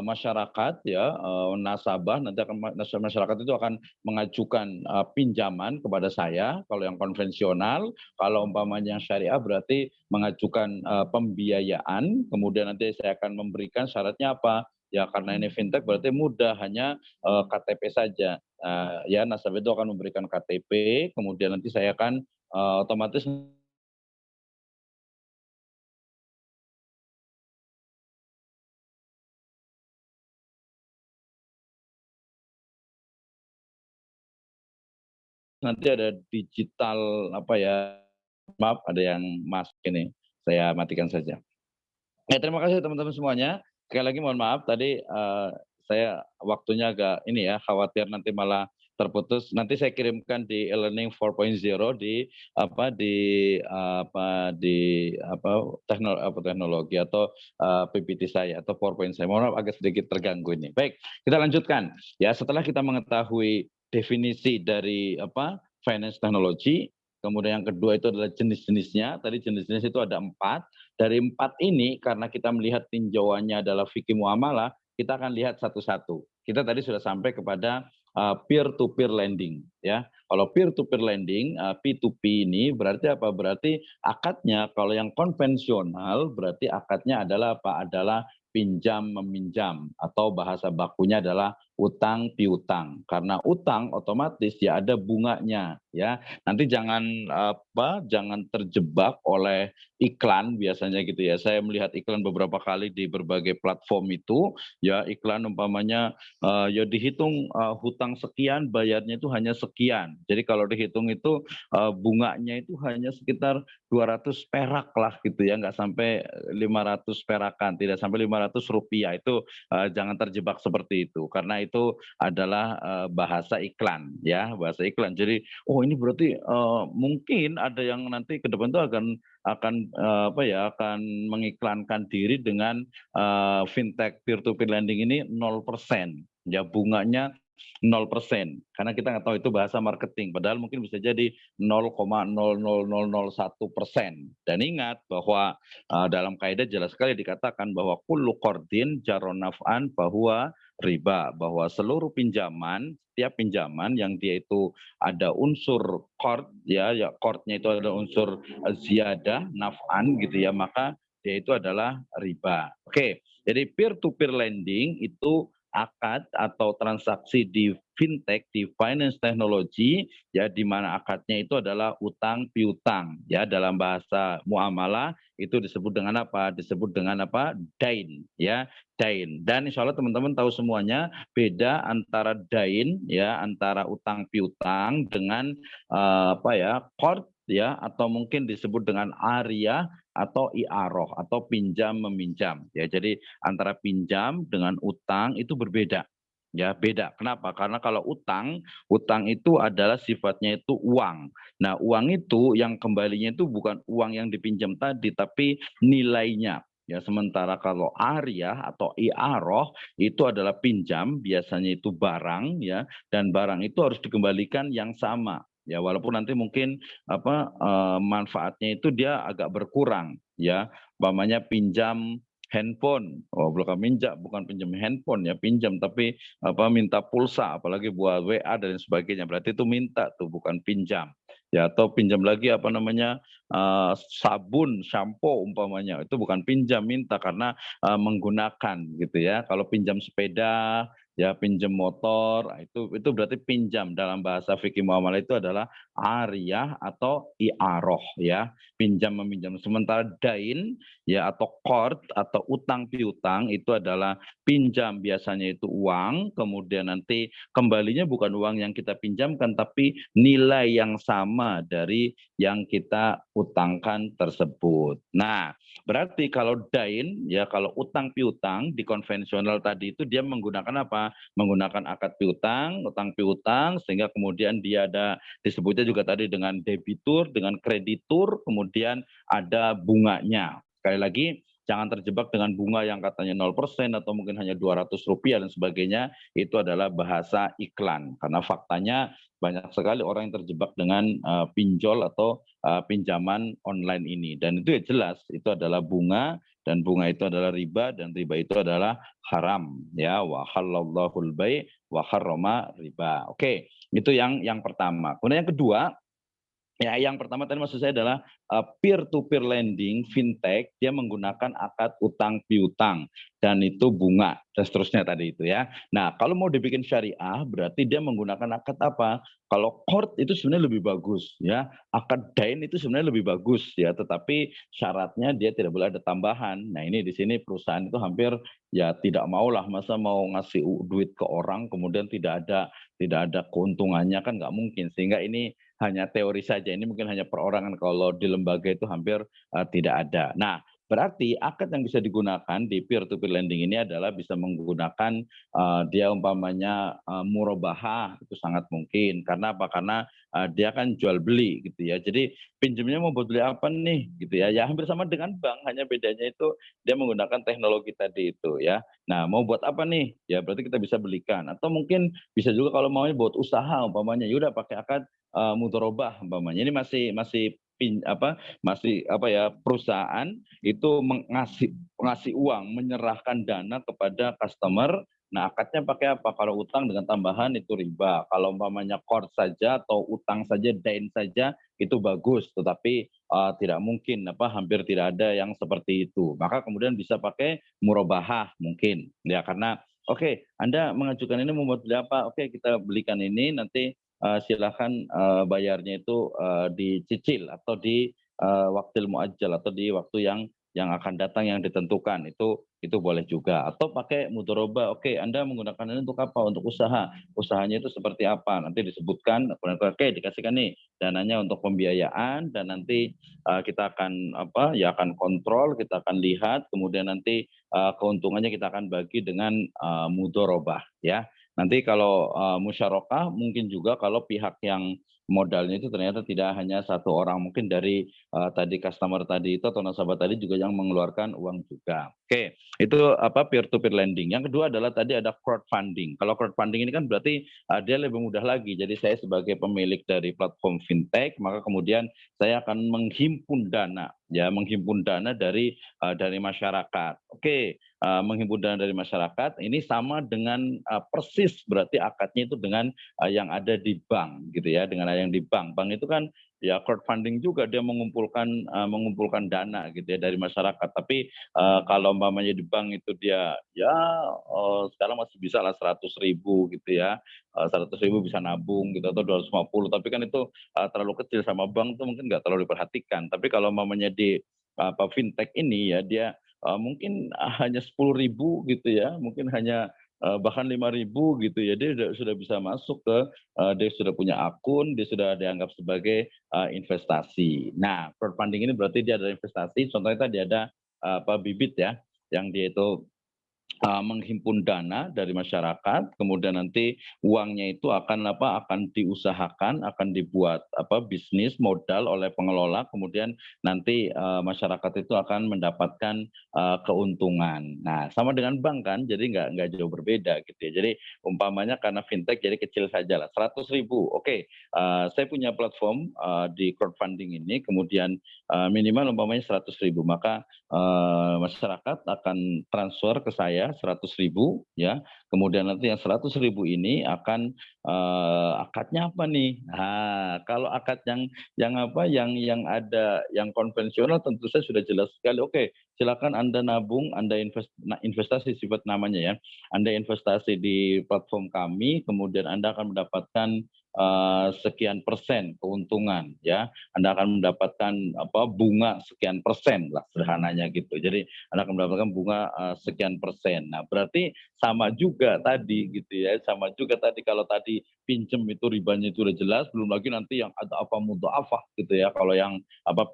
masyarakat ya, nasabah nanti masyarakat itu akan mengajukan pinjaman kepada saya. Kalau yang konvensional, kalau umpamanya yang syariah berarti mengajukan pembiayaan, kemudian nanti saya akan memberikan syaratnya apa? Ya karena ini fintech berarti mudah, hanya KTP saja. Ya nasabah itu akan memberikan KTP, kemudian nanti saya akan otomatis nanti ada digital maaf ada yang masuk ini, saya matikan saja. Terima kasih teman-teman semuanya. Sekali lagi mohon maaf tadi saya waktunya agak ini ya, khawatir nanti malah terputus. Nanti saya kirimkan di e-learning 4.0 teknologi atau PPT saya atau PowerPoint saya. Mohon maaf agak sedikit terganggu ini. Baik, kita lanjutkan. Ya, setelah kita mengetahui definisi dari finance technology, kemudian yang kedua itu adalah jenis-jenisnya. Tadi jenis-jenis itu ada 4. Dari 4 ini karena kita melihat tinjauannya adalah fikih muamalah, kita akan lihat satu-satu. Kita tadi sudah sampai kepada peer to peer lending ya. Kalau peer to peer lending P2P ini berarti apa? Berarti akadnya kalau yang konvensional berarti akadnya adalah apa? Adalah pinjam meminjam atau bahasa bakunya adalah utang piutang. Karena utang otomatis ya ada bunganya ya. Nanti jangan terjebak oleh iklan biasanya gitu ya. Saya melihat iklan beberapa kali di berbagai platform itu ya, iklan umpamanya ya dihitung hutang sekian bayarnya itu hanya sekian. Jadi kalau dihitung itu bunganya itu hanya sekitar 200 perak lah gitu ya, nggak sampai 500 perakan, tidak sampai 500 rupiah. Itu jangan terjebak seperti itu karena itu adalah bahasa iklan ya, bahasa iklan. Jadi oh ini berarti mungkin ada yang nanti ke depan itu akan mengiklankan diri dengan fintech peer to peer lending ini 0%. Ya bunganya 0%. Karena kita nggak tahu itu bahasa marketing. Padahal mungkin bisa jadi 0,00001%. Dan ingat bahwa dalam kaidah jelas sekali dikatakan bahwa kullu qardin jaron naf'an bahwa riba. Bahwa seluruh pinjaman, setiap pinjaman yang dia itu ada unsur qard, ya qardnya itu ada unsur ziyadah, naf'an gitu ya, maka dia itu adalah riba. Oke, jadi peer to peer lending itu akad atau transaksi di fintech, di finance technology, ya di mana akadnya itu adalah utang piutang, ya dalam bahasa muamalah itu disebut dengan apa? Disebut dengan apa? Dain, ya dain. Dan insya Allah teman-teman tahu semuanya beda antara dain, ya antara utang piutang dengan qard, ya atau mungkin disebut dengan ariyah atau i'aroh atau pinjam meminjam, ya jadi antara pinjam dengan utang itu berbeda. Ya, beda. Kenapa? Karena kalau utang itu adalah sifatnya itu uang. Nah, uang itu yang kembalinya itu bukan uang yang dipinjam tadi, tapi nilainya. Ya, sementara kalau ariyah atau i'aroh itu adalah pinjam, biasanya itu barang ya, dan barang itu harus dikembalikan yang sama. Ya, walaupun nanti mungkin manfaatnya itu dia agak berkurang ya. Umpamanya pinjam handphone, bukan pinjam handphone ya, pinjam tapi minta pulsa, apalagi buat WA dan sebagainya, berarti itu minta tuh, bukan pinjam. Ya, atau pinjam lagi sabun, shampoo umpamanya, itu bukan pinjam, minta karena menggunakan gitu ya. Kalau pinjam sepeda, ya pinjam motor, itu berarti pinjam. Dalam bahasa fikih muamalah itu adalah ariyah atau i'aroh ya, pinjam meminjam. Sementara dain ya atau qard atau utang piutang itu adalah pinjam, biasanya itu uang, kemudian nanti kembalinya bukan uang yang kita pinjamkan tapi nilai yang sama dari yang kita utangkan tersebut. Nah, berarti kalau dain ya, kalau utang piutang di konvensional tadi itu dia menggunakan apa? Menggunakan akad piutang, utang piutang, sehingga kemudian dia ada disebutnya juga tadi dengan debitur, dengan kreditur, kemudian ada bunganya. Sekali lagi, jangan terjebak dengan bunga yang katanya 0% atau mungkin hanya 200 rupiah dan sebagainya. Itu adalah bahasa iklan. Karena faktanya banyak sekali orang yang terjebak dengan pinjol atau pinjaman online ini. Dan itu ya jelas, itu adalah bunga, dan bunga itu adalah riba, dan riba itu adalah haram. Ya, wa halallahul bai' wa harrama riba. Oke, itu yang pertama. Kemudian yang kedua, ya, yang pertama tadi maksud saya adalah peer to peer lending fintech, dia menggunakan akad utang piutang dan itu bunga dan seterusnya tadi itu ya. Nah, kalau mau dibikin syariah berarti dia menggunakan akad apa? Kalau qard itu sebenarnya lebih bagus ya. Akad dain itu sebenarnya lebih bagus ya, tetapi syaratnya dia tidak boleh ada tambahan. Nah, ini di sini perusahaan itu hampir ya tidak maulah, masa mau ngasih duit ke orang kemudian tidak ada keuntungannya, kan nggak mungkin. Sehingga ini hanya teori saja, ini mungkin hanya perorangan, kalau di lembaga itu hampir tidak ada. Nah, Berarti akad yang bisa digunakan di peer to peer lending ini adalah bisa menggunakan, dia umpamanya, murabahah itu sangat mungkin. Karena apa? Karena, dia kan jual beli gitu ya. Jadi pinjamnya mau buat beli apa nih gitu ya. Ya hampir sama dengan bank, hanya bedanya itu dia menggunakan teknologi tadi itu ya. Nah mau buat apa nih? Ya berarti kita bisa belikan atau mungkin bisa juga kalau maunya buat usaha umpamanya, ya udah pakai akad, mudharabah umpamanya. Ini masih masih apa ya, perusahaan itu ngasih uang, menyerahkan dana kepada customer. Nah, akadnya pakai apa? Kalau utang dengan tambahan itu riba. Kalau umpamanya qard saja atau utang saja, dain saja itu bagus, tetapi tidak mungkin hampir tidak ada yang seperti itu. Maka kemudian bisa pakai murabahah mungkin. Ya karena oke, Anda mengajukan ini membuat beli apa? Oke, kita belikan ini nanti silakan bayarnya itu dicicil atau di waktil muajjal atau di waktu yang akan datang yang ditentukan itu boleh juga atau pakai mudharabah. Oke, Anda menggunakan ini untuk apa? Untuk usaha. Usahanya itu seperti apa? Nanti disebutkan, oke dikasihkan nih dananya untuk pembiayaan dan nanti kita akan akan kontrol, kita akan lihat, kemudian nanti keuntungannya kita akan bagi dengan mudharabah ya. Nanti kalau musyarakah mungkin juga kalau pihak yang modalnya itu ternyata tidak hanya satu orang, mungkin dari tadi customer tadi itu atau nasabah tadi juga yang mengeluarkan uang juga. Oke, itu peer to peer lending. Yang kedua adalah tadi ada crowdfunding. Kalau crowdfunding ini kan berarti dia lebih mudah lagi. Jadi saya sebagai pemilik dari platform fintech, maka kemudian saya akan menghimpun dana dari masyarakat. Oke, menghimpun dana dari masyarakat ini sama dengan persis berarti akadnya itu dengan yang ada di bank gitu ya, dengan yang di bank. Bank itu kan ya crowdfunding juga, dia mengumpulkan dana gitu ya dari masyarakat. Tapi kalau umpamanya di bank itu dia ya sekarang masih bisa lah 100.000 gitu ya, 100.000 bisa nabung gitu atau 250. Tapi kan itu terlalu kecil sama bank tuh mungkin nggak terlalu diperhatikan. Tapi kalau umpamanya di fintech ini ya dia mungkin hanya 10.000 gitu ya, mungkin hanya bahkan 5.000 gitu ya, dia sudah bisa masuk ke dia sudah punya akun, dia sudah dianggap sebagai investasi. Nah, crowdfunding ini berarti dia ada investasi, contohnya tadi ada bibit ya, yang dia itu menghimpun dana dari masyarakat, kemudian nanti uangnya itu akan diusahakan, akan dibuat bisnis modal oleh pengelola, kemudian nanti masyarakat itu akan mendapatkan keuntungan. Nah, sama dengan bank kan, jadi nggak jauh berbeda gitu ya. Jadi umpamanya karena fintech jadi kecil saja lah, 100.000. Oke, saya punya platform di crowdfunding ini, kemudian minimal umpamanya 100.000, maka masyarakat akan transfer ke saya 100.000 ya, kemudian nanti yang 100.000 ini akan akadnya apa nih? Nah, kalau akad yang ada yang konvensional tentu saya sudah jelas sekali. Oke, silakan Anda nabung, Anda investasi sifat namanya ya. Anda investasi di platform kami, kemudian Anda akan mendapatkan sekian persen keuntungan ya. Anda akan mendapatkan bunga sekian persen lah sederhananya gitu. Jadi Anda akan mendapatkan bunga sekian persen. Nah, berarti sama juga tadi gitu ya. Sama juga tadi kalau tadi pinjem itu ribanya itu udah jelas, belum lagi nanti yang ada mudhaafah gitu ya. Kalau yang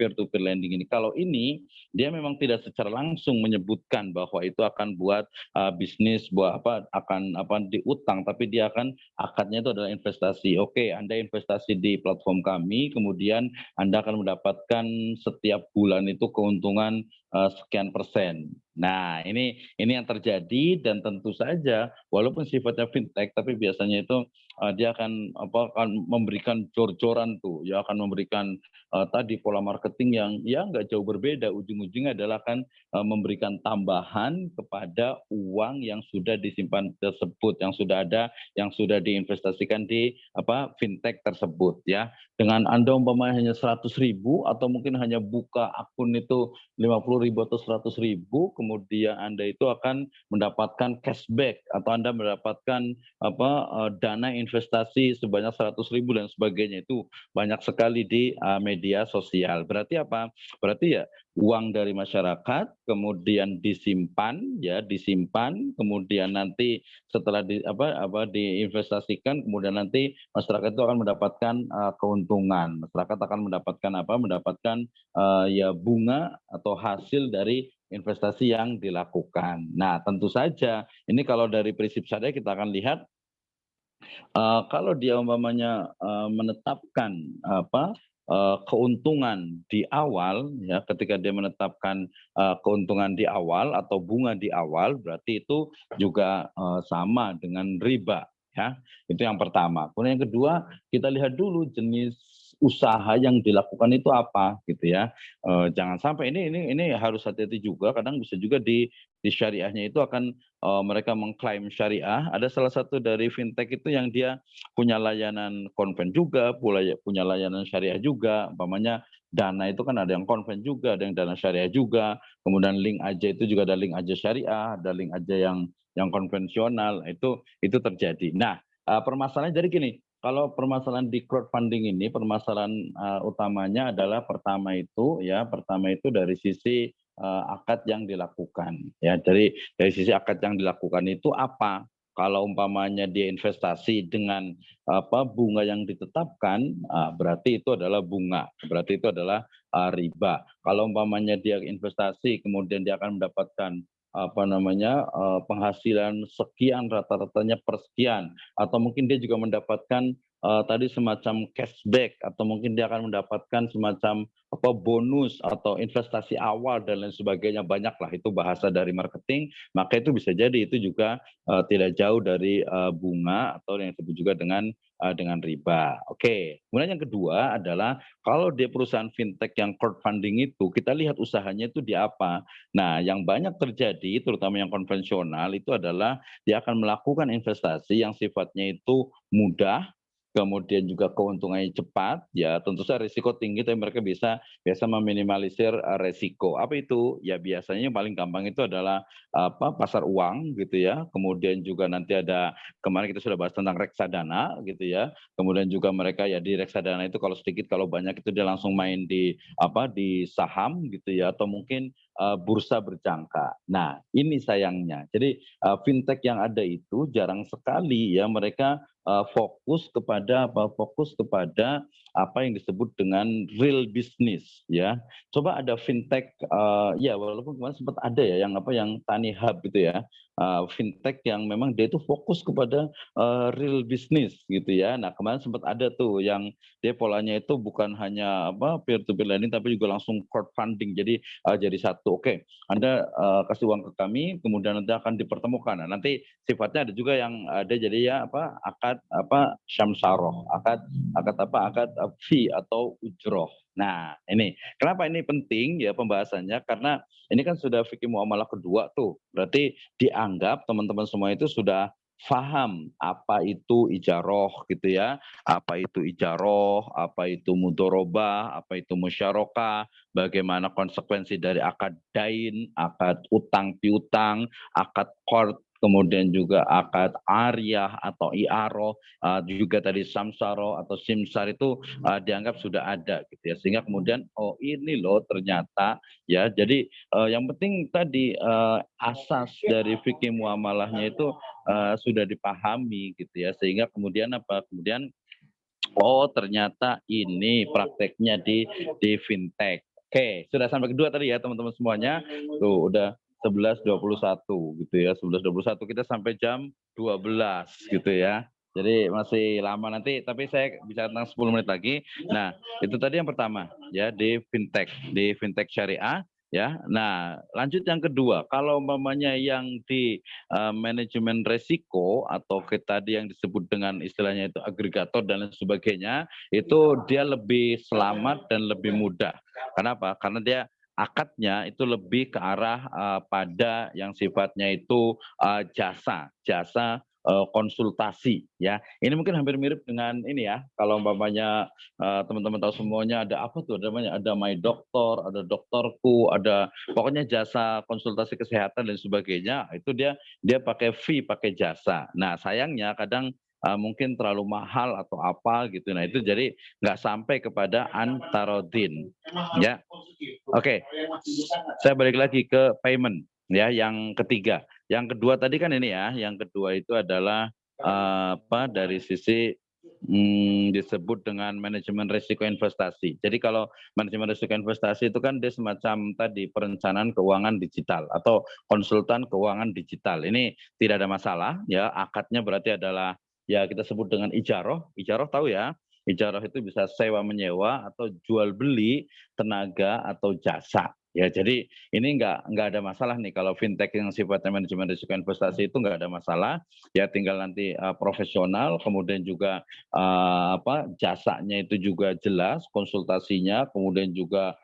peer to peer lending ini. Kalau ini dia memang tidak secara langsung menyebutkan bahwa itu akan buat bisnis akan diutang, tapi dia akan akadnya itu adalah investasi. Oke, Anda investasi di platform kami, kemudian Anda akan mendapatkan setiap bulan itu keuntungan sekian persen. Nah, ini yang terjadi dan tentu saja walaupun sifatnya fintech, tapi biasanya itu dia akan memberikan jor-joran tuh, ya akan memberikan tadi pola marketing yang ya nggak jauh berbeda. Ujung-ujungnya adalah kan memberikan tambahan kepada uang yang sudah disimpan tersebut, yang sudah ada, yang sudah diinvestasikan di fintech tersebut ya. Dengan Anda umpamanya hanya 100.000 atau mungkin hanya buka akun itu 50.000 atau 100.000, kemudian Anda itu akan mendapatkan cashback atau Anda mendapatkan dana investasi sebanyak 100.000 dan sebagainya. Itu banyak sekali di media sosial. Berarti apa? Berarti ya uang dari masyarakat kemudian disimpan, kemudian nanti setelah diinvestasikan, kemudian nanti masyarakat itu akan mendapatkan keuntungan. Masyarakat akan mendapatkan apa? Mendapatkan ya bunga atau hasil dari investasi yang dilakukan. Nah, tentu saja ini kalau dari prinsip syariah kita akan lihat kalau dia umpamanya menetapkan keuntungan di awal, ya ketika dia menetapkan keuntungan di awal atau bunga di awal, berarti itu juga sama dengan riba, ya. Itu yang pertama. Kemudian yang kedua, kita lihat dulu jenis usaha yang dilakukan itu apa, gitu ya. Jangan sampai ini harus hati-hati juga. Kadang bisa juga di syariahnya itu akan mereka mengklaim syariah. Ada salah satu dari fintech itu yang dia punya layanan konven juga, punya layanan syariah juga. Umpamanya Dana itu kan ada yang konven juga, ada yang dana syariah juga. Kemudian link aja itu juga ada link aja syariah, ada link aja yang konvensional. Itu terjadi. Nah, permasalahannya jadi gini, kalau permasalahan di crowdfunding ini, permasalahan utamanya adalah pertama itu dari sisi akad yang dilakukan, ya. Dari sisi akad yang dilakukan itu apa? Kalau umpamanya dia investasi dengan bunga yang ditetapkan, berarti itu adalah bunga, berarti itu adalah riba. Kalau umpamanya dia investasi kemudian dia akan mendapatkan penghasilan sekian, rata-ratanya persekian, atau mungkin dia juga mendapatkan tadi semacam cashback, atau mungkin dia akan mendapatkan semacam bonus atau investasi awal dan lain sebagainya, banyaklah itu bahasa dari marketing, maka itu bisa jadi itu juga tidak jauh dari bunga atau yang disebut juga dengan riba. Oke. Kemudian yang kedua adalah kalau dia perusahaan fintech yang crowdfunding itu, kita lihat usahanya itu di apa. Nah, yang banyak terjadi, terutama yang konvensional, itu adalah dia akan melakukan investasi yang sifatnya itu mudah, kemudian juga keuntungannya cepat, ya tentu saja risiko tinggi, tapi mereka biasa meminimalisir resiko. Apa itu? Ya biasanya yang paling gampang itu adalah pasar uang gitu ya. Kemudian juga nanti ada, kemarin kita sudah bahas tentang reksadana gitu ya. Kemudian juga mereka ya di reksadana itu kalau sedikit kalau banyak itu dia langsung main di saham gitu ya, atau mungkin bursa berjangka. Nah, ini sayangnya. Jadi fintech yang ada itu jarang sekali ya mereka fokus kepada apa yang disebut dengan real business, ya. Coba ada fintech, ya walaupun kemarin sempat ada ya yang Tani Hub gitu ya, fintech yang memang dia itu fokus kepada real business gitu ya. Nah, kemarin sempat ada tuh yang dia polanya itu bukan hanya peer to peer lending, tapi juga langsung crowdfunding. Jadi satu, oke, Anda kasih uang ke kami, kemudian nanti akan dipertemukan. Nah, nanti sifatnya ada juga yang ada jadi ya akad syamsaroh, akad fee atau ujroh. Nah, ini kenapa ini penting ya pembahasannya, karena ini kan sudah fikih muamalah kedua tuh. Berarti dianggap teman-teman semua itu sudah paham apa itu ijaroh gitu ya, apa itu ijaroh, apa itu mudorobah, apa itu musyarakah, bagaimana konsekuensi dari akad dain, akad utang piutang, akad qard, kemudian juga akad ariyah atau iaro, juga tadi samsaro atau simsar itu dianggap sudah ada gitu ya, sehingga kemudian oh ini loh ternyata ya. Jadi yang penting tadi asas dari fikih muamalahnya itu sudah dipahami gitu ya, sehingga kemudian oh ternyata ini prakteknya di fintech. Oke, sudah sampai kedua tadi ya teman-teman semuanya. Tuh udah 11.21 gitu ya. 11.21 kita sampai jam 12 gitu ya. Jadi masih lama nanti, tapi saya bisa tentang 10 menit lagi. Nah, itu tadi yang pertama ya di fintech syariah ya. Nah, lanjut yang kedua, kalau umpamanya yang di manajemen resiko atau tadi yang disebut dengan istilahnya itu agregator dan lain sebagainya, itu dia lebih selamat dan lebih mudah. Kenapa? Karena dia akadnya itu lebih ke arah pada yang sifatnya itu jasa konsultasi ya. Ini mungkin hampir mirip dengan ini ya, kalau umpamanya teman-teman tahu semuanya ada apa tuh namanya, ada My Dokter, ada Dokterku, ada pokoknya jasa konsultasi kesehatan dan sebagainya, itu dia pakai fee, pakai jasa. Nah, sayangnya kadang mungkin terlalu mahal atau apa gitu. Nah, itu jadi nggak sampai kepada antarodin ya. Oke, saya balik lagi ke payment ya, yang ketiga. Yang kedua tadi kan ini ya, yang kedua itu adalah dari sisi disebut dengan manajemen risiko investasi. Jadi kalau manajemen risiko investasi itu kan dia semacam tadi perencanaan keuangan digital atau konsultan keuangan digital. Ini tidak ada masalah ya, akadnya berarti adalah ya kita sebut dengan ijaroh. Ijaroh tahu ya, ijaroh itu bisa sewa menyewa atau jual beli tenaga atau jasa. Ya, jadi ini nggak ada masalah nih kalau fintech yang sifatnya manajemen risiko investasi itu nggak ada masalah. Ya tinggal nanti profesional, kemudian juga jasanya itu juga jelas, konsultasinya, kemudian juga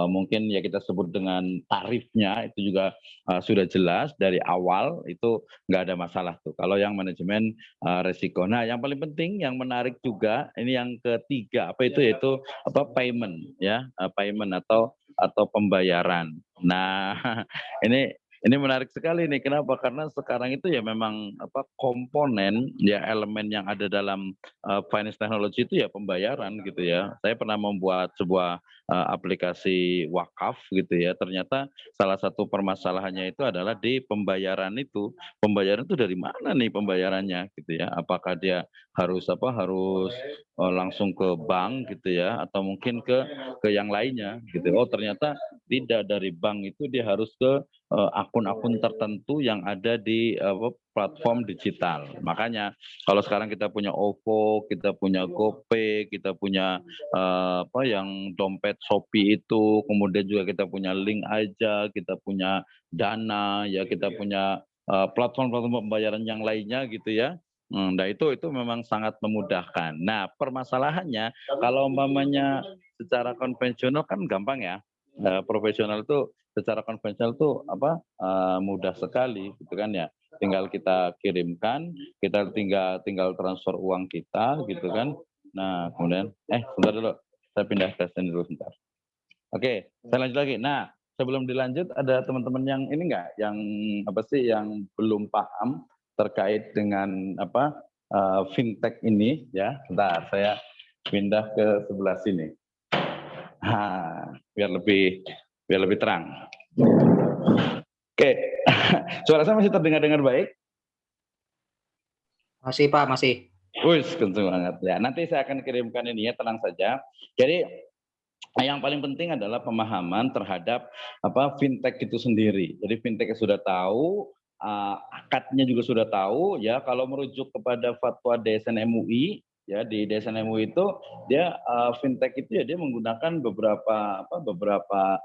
mungkin ya kita sebut dengan tarifnya itu juga sudah jelas dari awal, itu nggak ada masalah tuh. Kalau yang manajemen risiko. Nah, yang paling penting, yang menarik juga ini yang ketiga apa itu, yaitu payment ya, payment atau pembayaran. Nah, ini menarik sekali nih. Kenapa? Karena sekarang itu ya memang komponen ya elemen yang ada dalam finance technology itu ya pembayaran gitu ya. Saya pernah membuat sebuah aplikasi wakaf gitu ya. Ternyata salah satu permasalahannya itu adalah di pembayaran itu. Pembayaran itu dari mana nih pembayarannya gitu ya? Apakah dia harus langsung ke bank gitu ya, atau mungkin ke yang lainnya gitu. Oh, ternyata tidak, dari bank itu dia harus ke akun-akun tertentu yang ada di platform digital. Makanya kalau sekarang kita punya OVO, kita punya GoPay, kita punya yang dompet Shopee itu, kemudian juga kita punya Link Aja, kita punya Dana, ya kita punya platform-platform pembayaran yang lainnya gitu ya. Nah itu memang sangat memudahkan. Nah permasalahannya kalau umpamanya secara konvensional kan gampang ya. Profesional itu secara konvensional tuh mudah sekali gitu kan ya. Tinggal kita kirimkan, kita tinggal transfer uang kita gitu kan. Nah kemudian sebentar dulu, saya pindah ke sini dulu sebentar. Oke, saya lanjut lagi. Nah sebelum dilanjut ada teman-teman yang ini enggak, yang yang belum paham terkait dengan fintech ini ya. Bentar, saya pindah ke sebelah sini. Biar lebih terang. Oke, suara saya masih terdengar dengan baik? Masih Pak, masih. Wih, kenceng banget ya. Nanti saya akan kirimkan ini ya, tenang saja. Jadi yang paling penting adalah pemahaman terhadap fintech itu sendiri. Jadi fintech sudah tahu, akadnya juga sudah tahu ya. Kalau merujuk kepada fatwa DSN MUI ya, di DSN MUI itu dia fintech itu ya dia menggunakan beberapa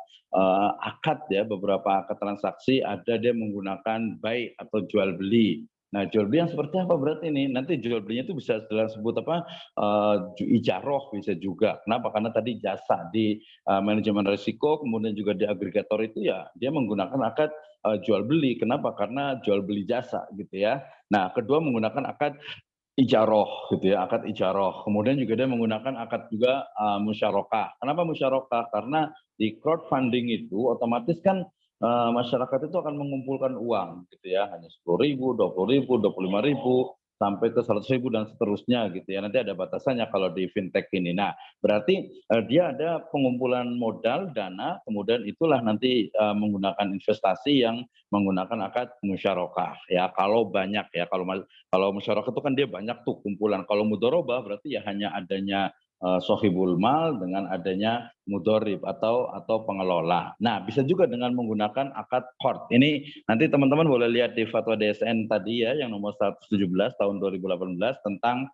akad ya, beberapa akad transaksi, ada dia menggunakan buy atau jual beli. Nah, jual beli yang seperti apa berarti ini? Nanti jual belinya itu bisa disebut ijaroh bisa juga. Kenapa? Karena tadi jasa di manajemen risiko, kemudian juga di agregator itu ya dia menggunakan akad jual beli. Kenapa? Karena jual beli jasa gitu ya. Nah, kedua menggunakan akad ijaroh gitu ya, akad ijaroh. Kemudian juga dia menggunakan akad juga musyarakah. Kenapa musyarakah? Karena di crowdfunding itu otomatis kan masyarakat itu akan mengumpulkan uang gitu ya, hanya 10.000, 20.000, 25.000 sampai ke 100.000 dan seterusnya gitu ya. Nanti ada batasannya kalau di fintech ini. Nah, berarti dia ada pengumpulan modal, dana, kemudian itulah nanti menggunakan investasi yang menggunakan akad musyarakah. Ya, kalau banyak ya, kalau musyarakah itu kan dia banyak tuh kumpulan. Kalau mudharabah berarti ya hanya adanya sohibul mal dengan adanya mudorib atau pengelola. Nah, bisa juga dengan menggunakan akad qard. Ini nanti teman-teman boleh lihat di fatwa DSN tadi ya, yang nomor 117 tahun 2018 tentang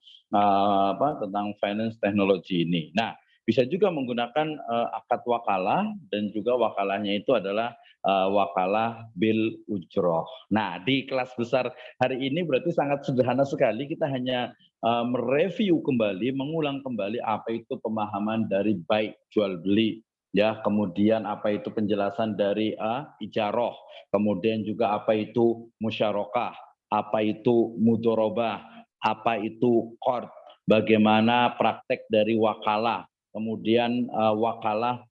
tentang finance technology ini. Nah, bisa juga menggunakan akad wakalah, dan juga wakalahnya itu adalah wakalah bil ujroh. Nah, di kelas besar hari ini berarti sangat sederhana sekali. Kita hanya mereview kembali, mengulang kembali apa itu pemahaman dari buy jual beli ya, kemudian apa itu penjelasan dari ijaroh, kemudian juga apa itu musyarakah, apa itu mudorobah, apa itu qard, bagaimana praktek dari wakalah, kemudian wakalah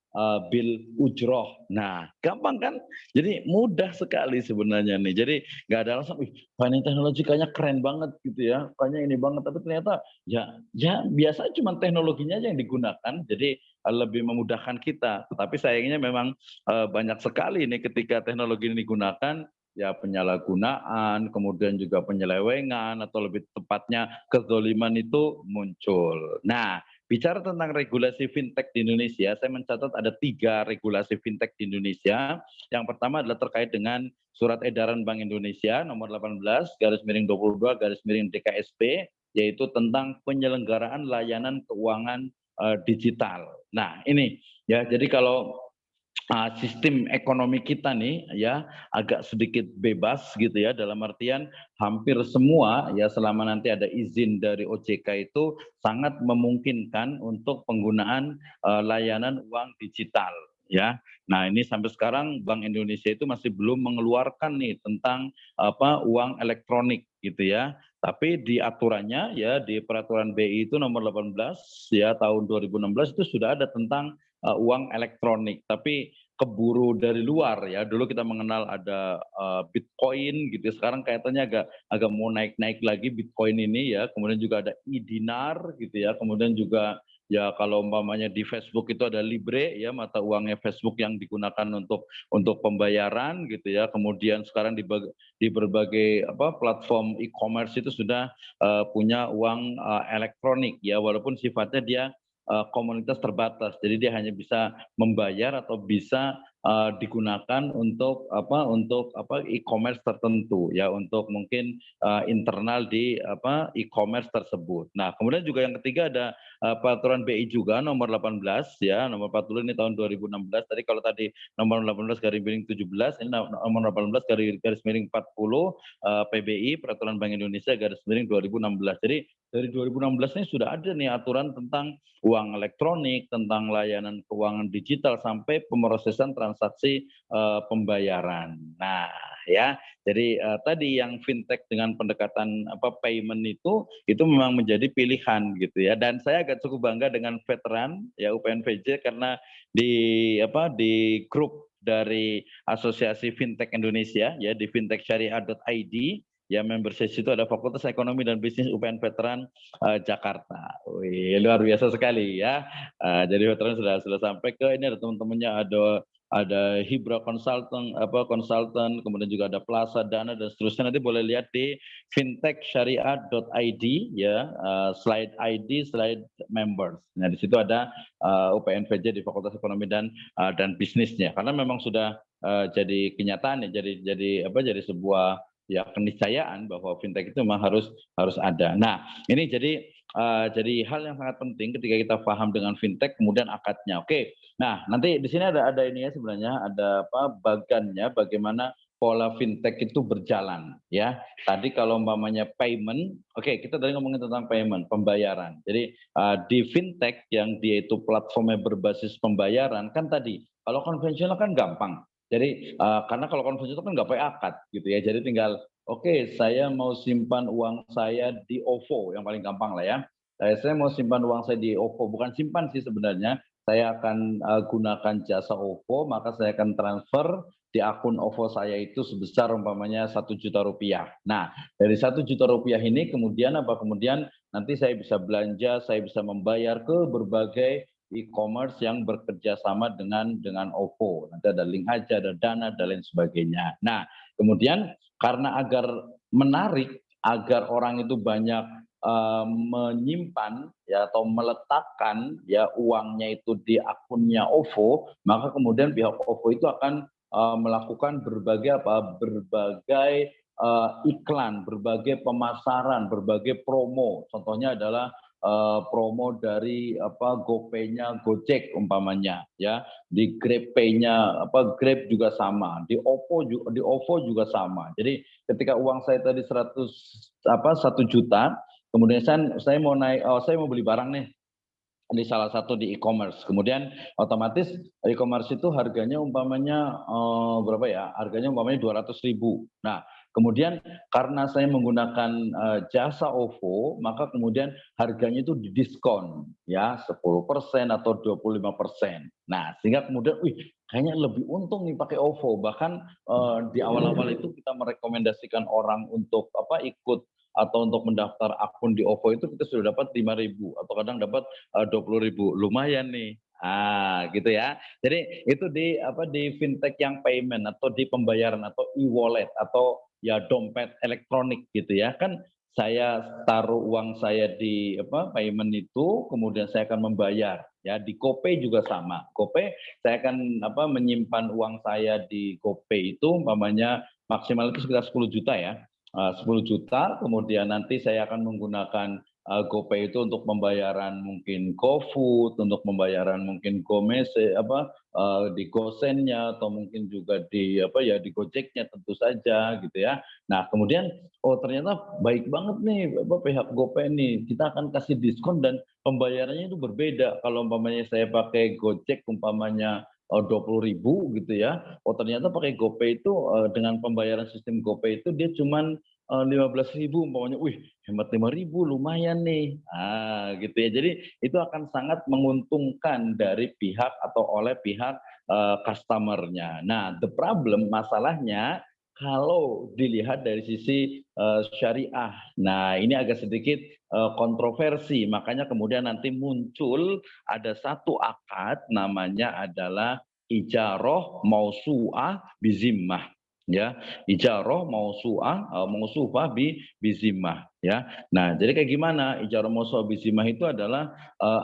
bil ujroh. Nah, gampang kan? Jadi mudah sekali sebenarnya nih. Jadi nggak ada alasan, finance teknologi kayaknya keren banget gitu ya, kayaknya ini banget. Tapi ternyata ya biasa cuma teknologinya aja yang digunakan. Jadi lebih memudahkan kita. Tetapi sayangnya memang banyak sekali nih ketika teknologi ini digunakan, ya penyalahgunaan, kemudian juga penyelewengan, atau lebih tepatnya kezoliman itu muncul. Nah, bicara tentang regulasi fintech di Indonesia, saya mencatat ada 3 regulasi fintech di Indonesia. Yang pertama adalah terkait dengan Surat Edaran Bank Indonesia nomor 18/22 DKSP, yaitu tentang penyelenggaraan layanan keuangan digital. Nah, ini ya, jadi kalau sistem ekonomi kita nih ya agak sedikit bebas gitu ya, dalam artian hampir semua ya selama nanti ada izin dari OJK itu sangat memungkinkan untuk penggunaan layanan uang digital ya. Nah, ini sampai sekarang Bank Indonesia itu masih belum mengeluarkan nih tentang uang elektronik gitu ya. Tapi di aturannya ya, di peraturan BI itu nomor 18 ya tahun 2016 itu sudah ada tentang uang elektronik, tapi keburu dari luar ya. Dulu kita mengenal ada Bitcoin gitu, sekarang kayaknya agak mau naik-naik lagi Bitcoin ini ya. Kemudian juga ada e-dinar gitu ya. Kemudian juga ya kalau umpamanya di Facebook itu ada Libre ya, mata uangnya Facebook yang digunakan untuk pembayaran gitu ya. Kemudian sekarang di berbagai platform e-commerce itu sudah punya uang elektronik ya, walaupun sifatnya dia komunitas terbatas. Jadi dia hanya bisa membayar atau bisa digunakan untuk e-commerce tertentu ya, untuk mungkin internal di e-commerce tersebut. Nah, kemudian juga yang ketiga ada peraturan BI juga nomor 18 ya, nomor 40 ini tahun 2016. Tadi kalau tadi nomor 18/17, ini nomor 18/40 PBI Peraturan Bank Indonesia /2016. Jadi dari 2016 ini sudah ada nih aturan tentang uang elektronik, tentang layanan keuangan digital sampai pemrosesan transaksi pembayaran. Nah, ya. Jadi tadi yang fintech dengan pendekatan payment itu memang menjadi pilihan gitu ya. Dan saya agak cukup bangga dengan veteran ya UPNVJ, karena di grup dari Asosiasi Fintech Indonesia ya, di fintechsyariah.id ya, membership itu ada Fakultas Ekonomi dan Bisnis UPN Veteran Jakarta. Wih, luar biasa sekali ya. Jadi veteran sudah sampai ke ini, ada teman-temannya, ada Hibra Consultant, kemudian juga ada Plaza Dana dan seterusnya. Nanti boleh lihat di fintechsyariah.id ya, slide ID, slide members. Nah, di situ ada UPNVJ di Fakultas Ekonomi dan Bisnisnya. Karena memang sudah jadi kenyataan ya, jadi sebuah ya keniscayaan bahwa fintech itu memang harus ada. Nah, ini jadi hal yang sangat penting ketika kita paham dengan fintech, kemudian akadnya. Oke. Nah, nanti di sini ada ini ya, sebenarnya ada bagannya bagaimana pola fintech itu berjalan ya. Tadi kalau umpamanya payment, oke, kita tadi ngomongin tentang payment, pembayaran. Jadi di fintech yang dia itu platformnya berbasis pembayaran, kan tadi kalau konvensional kan gampang. Jadi karena kalau konvensional kan nggak pakai akad gitu ya. Jadi tinggal saya mau simpan uang saya di OVO, yang paling gampang lah ya. Saya mau simpan uang saya di OVO, bukan simpan sih sebenarnya. Saya akan gunakan jasa OVO, maka saya akan transfer di akun OVO saya itu sebesar umpamanya 1 juta rupiah. Nah, dari 1 juta rupiah ini kemudian nanti saya bisa belanja, saya bisa membayar ke berbagai e-commerce yang bekerja sama dengan OVO. Nanti ada link aja, ada Dana dan lain sebagainya. Nah, kemudian karena agar menarik, agar orang itu banyak menyimpan ya atau meletakkan ya uangnya itu di akunnya OVO, maka kemudian pihak OVO itu akan melakukan berbagai iklan, berbagai pemasaran, berbagai promo. Contohnya adalah promo dari GoPay-nya Gojek umpamanya ya, di GrabPay-nya Grab juga sama, di OVO juga sama. Jadi ketika uang saya tadi 1 juta, kemudian saya mau beli barang nih di salah satu di e-commerce. Kemudian otomatis e-commerce itu harganya umpamanya berapa ya? Harganya umpamanya 200.000. Nah, Kemudian karena saya menggunakan jasa OVO, maka kemudian harganya itu didiskon ya 10% atau 25%. Nah, sehingga kemudian kayaknya lebih untung nih pakai OVO. Bahkan di awal-awal itu kita merekomendasikan orang untuk ikut atau untuk mendaftar akun di OVO itu kita sudah dapat 5.000 atau kadang dapat 20.000. Lumayan nih. Gitu ya. Jadi itu di fintech yang payment atau di pembayaran atau e-wallet atau ya dompet elektronik gitu ya. Kan saya taruh uang saya di payment itu, kemudian saya akan membayar ya. Di GoPay juga sama. GoPay saya akan menyimpan uang saya di GoPay itu umpamanya maksimal itu sekitar 10 juta ya. 10 juta, kemudian nanti saya akan menggunakan GoPay itu untuk pembayaran mungkin GoFood, untuk pembayaran mungkin di GoSend-nya atau mungkin juga di di Gojek-nya tentu saja gitu ya. Nah, kemudian ternyata baik banget nih pihak GoPay nih. Kita akan kasih diskon dan pembayarannya itu berbeda. Kalau umpamanya saya pakai Gojek umpamanya 20.000 gitu ya. Ternyata pakai GoPay itu dengan pembayaran sistem GoPay itu dia cuman 15.000 umpamanya. Hemat 5.000 lumayan nih. Gitu ya. Jadi itu akan sangat menguntungkan dari pihak atau oleh pihak customer-nya. Nah, the problem masalahnya kalau dilihat dari sisi syariah. Nah, ini agak sedikit kontroversi. Makanya kemudian nanti muncul ada satu akad namanya adalah ijarah mausu'ah bizimmah. Ya, ijarah mausufah bizimmah ya. Nah, jadi kayak gimana ijarah mausufah bizimmah itu adalah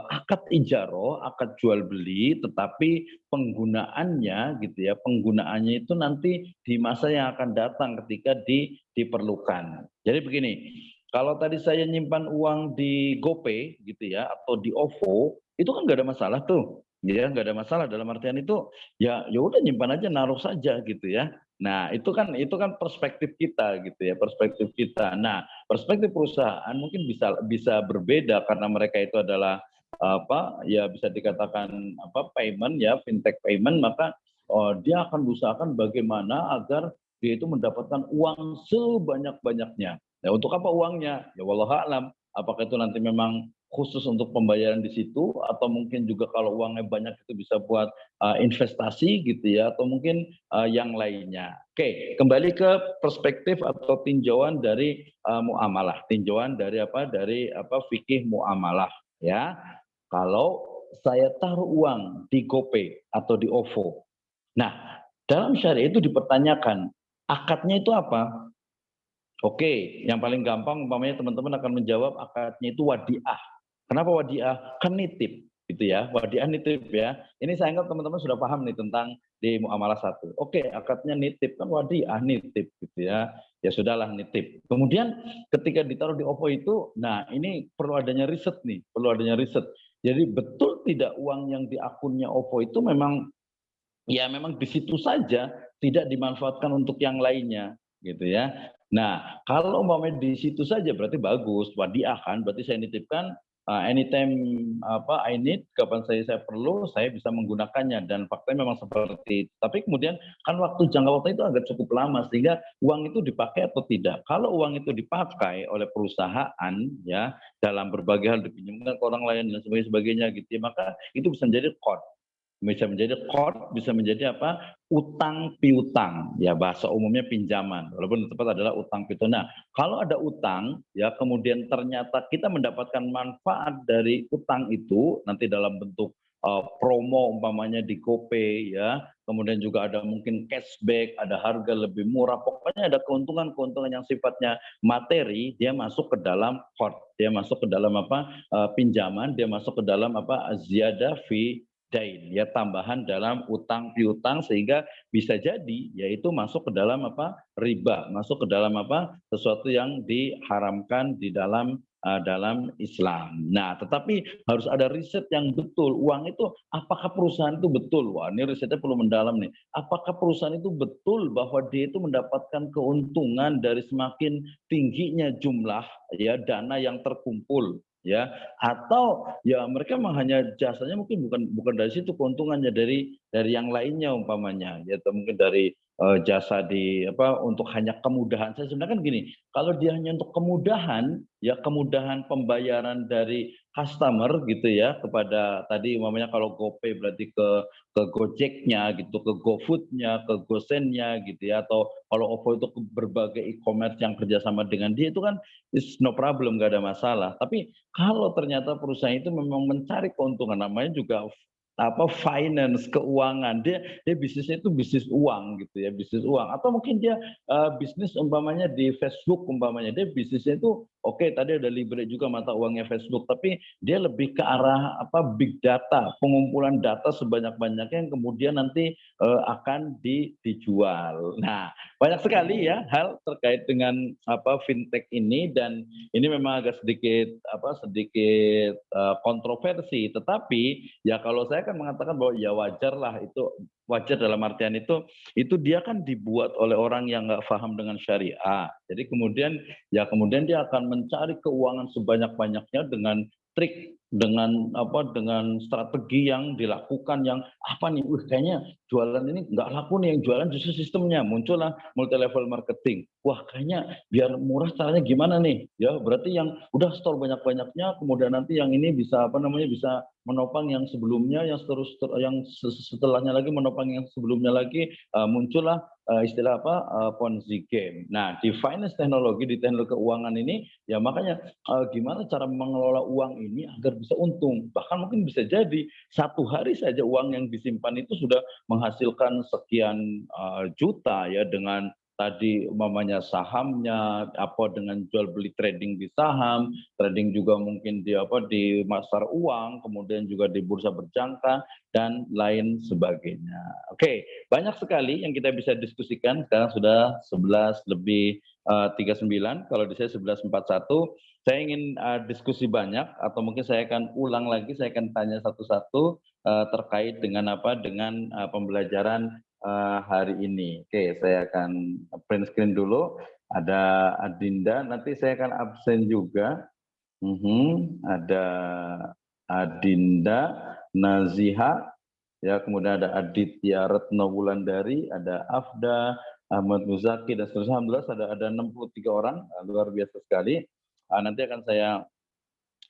akad ijarah, akad jual beli, tetapi penggunaannya gitu ya, penggunaannya itu nanti di masa yang akan datang ketika diperlukan. Jadi begini, kalau tadi saya nyimpan uang di GoPay gitu ya atau di OVO, itu kan nggak ada masalah tuh. Ya, nggak ada masalah dalam artian itu ya udah nyimpan aja, naruh saja gitu ya. Nah, itu kan perspektif kita gitu ya, perspektif kita. Nah, perspektif perusahaan mungkin bisa berbeda karena mereka itu adalah ya bisa dikatakan payment ya, fintech payment, maka dia akan berusahakan bagaimana agar dia itu mendapatkan uang sebanyak-banyaknya. Nah, untuk apa uangnya? Ya wallahu a'lam. Apakah itu nanti memang khusus untuk pembayaran di situ atau mungkin juga kalau uangnya banyak itu bisa buat investasi gitu ya atau mungkin yang lainnya. Oke, kembali ke perspektif atau tinjauan dari muamalah, tinjauan dari fikih muamalah ya. Kalau saya taruh uang di GoPay atau di OVO. Nah, dalam syariah itu dipertanyakan akadnya itu apa? Oke, yang paling gampang umpamanya teman-teman akan menjawab akadnya itu wadiah. Kenapa wadiah? Kan nitip gitu ya. Wadiah nitip ya. Ini saya anggap teman-teman sudah paham nih tentang di muamalah 1. Oke, akadnya nitip kan wadiah nitip gitu ya. Ya sudahlah nitip. Kemudian ketika ditaruh di OVO itu, nah ini perlu adanya riset nih, perlu adanya riset. Jadi betul tidak uang yang di akunnya OVO itu memang di situ saja, tidak dimanfaatkan untuk yang lainnya gitu ya. Nah, kalau umpamanya di situ saja berarti bagus, wadiah kan, berarti saya nitipkan anytime I need, kapan saya perlu, saya bisa menggunakannya dan faktanya memang seperti itu. Tapi kemudian kan jangka waktu itu agak cukup lama sehingga uang itu dipakai atau tidak. Kalau uang itu dipakai oleh perusahaan ya dalam berbagai hal dipinjamkan ke orang lain dan sebagainya gitu ya, maka itu bisa menjadi qard. Bisa menjadi qard, bisa menjadi utang piutang, ya bahasa umumnya pinjaman, walaupun tepat adalah utang piutang. Nah, kalau ada utang, ya kemudian ternyata kita mendapatkan manfaat dari utang itu, nanti dalam bentuk promo umpamanya di GoPay, ya, kemudian juga ada mungkin cashback, ada harga lebih murah, pokoknya ada keuntungan-keuntungan yang sifatnya materi, dia masuk ke dalam qard, dia masuk ke dalam pinjaman, dia masuk ke dalam ziyadah fi dain, ya tambahan dalam utang piutang sehingga bisa jadi yaitu masuk ke dalam riba, masuk ke dalam sesuatu yang diharamkan di dalam Islam. Nah, tetapi harus ada riset yang betul. Uang itu apakah perusahaan itu betul? Wah, ini risetnya perlu mendalam nih. Apakah perusahaan itu betul bahwa dia itu mendapatkan keuntungan dari semakin tingginya jumlah ya dana yang terkumpul? Ya, atau ya mereka memang hanya jasanya mungkin bukan dari situ keuntungannya dari yang lainnya umpamanya ya, atau mungkin dari jasa di untuk hanya kemudahan. Saya sebenarnya kan gini, kalau dia hanya untuk kemudahan, ya kemudahan pembayaran dari customer gitu ya kepada tadi umpamanya kalau GoPay berarti ke Gojeknya gitu, ke GoFood-nya, ke GoSend-nya gitu ya, atau kalau OVO itu ke berbagai e-commerce yang kerjasama dengan dia itu kan is no problem, nggak ada masalah. Tapi kalau ternyata perusahaan itu memang mencari keuntungan, namanya juga finance, keuangan, dia bisnisnya itu bisnis uang gitu ya, bisnis uang, atau mungkin dia bisnis umpamanya di Facebook umpamanya, dia bisnisnya itu oke, tadi ada Libre juga mata uangnya Facebook, tapi dia lebih ke arah big data, pengumpulan data sebanyak-banyaknya yang kemudian nanti akan dijual. Nah, banyak sekali ya hal terkait dengan fintech ini, dan ini memang agak sedikit kontroversi, tetapi ya kalau saya kan mengatakan bahwa ya wajar lah, itu wajar dalam artian itu dia kan dibuat oleh orang yang nggak paham dengan syariah. Jadi kemudian dia akan mencari keuangan sebanyak-banyaknya dengan trik, dengan strategi yang dilakukan yang kayaknya jualan ini nggak laku nih, yang jualan justru sistemnya. Muncullah multi level marketing. Wah, kayaknya biar murah caranya gimana nih? Ya berarti yang udah store banyak-banyaknya, kemudian nanti yang ini bisa bisa menopang yang sebelumnya, yang setelahnya lagi menopang yang sebelumnya lagi. Muncullah istilah Ponzi game. Nah, di finance teknologi, di teknologi keuangan ini ya makanya gimana cara mengelola uang ini agar bisa untung. Bahkan mungkin bisa jadi satu hari saja uang yang disimpan itu sudah menghasilkan sekian juta ya, dengan tadi umpamanya sahamnya, dengan jual beli trading di saham, trading juga mungkin di pasar uang, kemudian juga di bursa berjangka dan lain sebagainya. Oke, banyak sekali yang kita bisa diskusikan. Sekarang sudah 11:39, kalau di saya 11:41. Saya ingin diskusi banyak, atau mungkin saya akan ulang lagi, saya akan tanya satu-satu terkait dengan pembelajaran hari ini. Oke, saya akan print screen dulu. Ada Adinda, nanti saya akan absen juga. Ada Adinda, Naziha, ya, kemudian ada Aditya Retno Wulandari, ada Afda, Ahmad Muzaki, dan seterusnya. Alhamdulillah ada 63 orang, luar biasa sekali. Nanti akan saya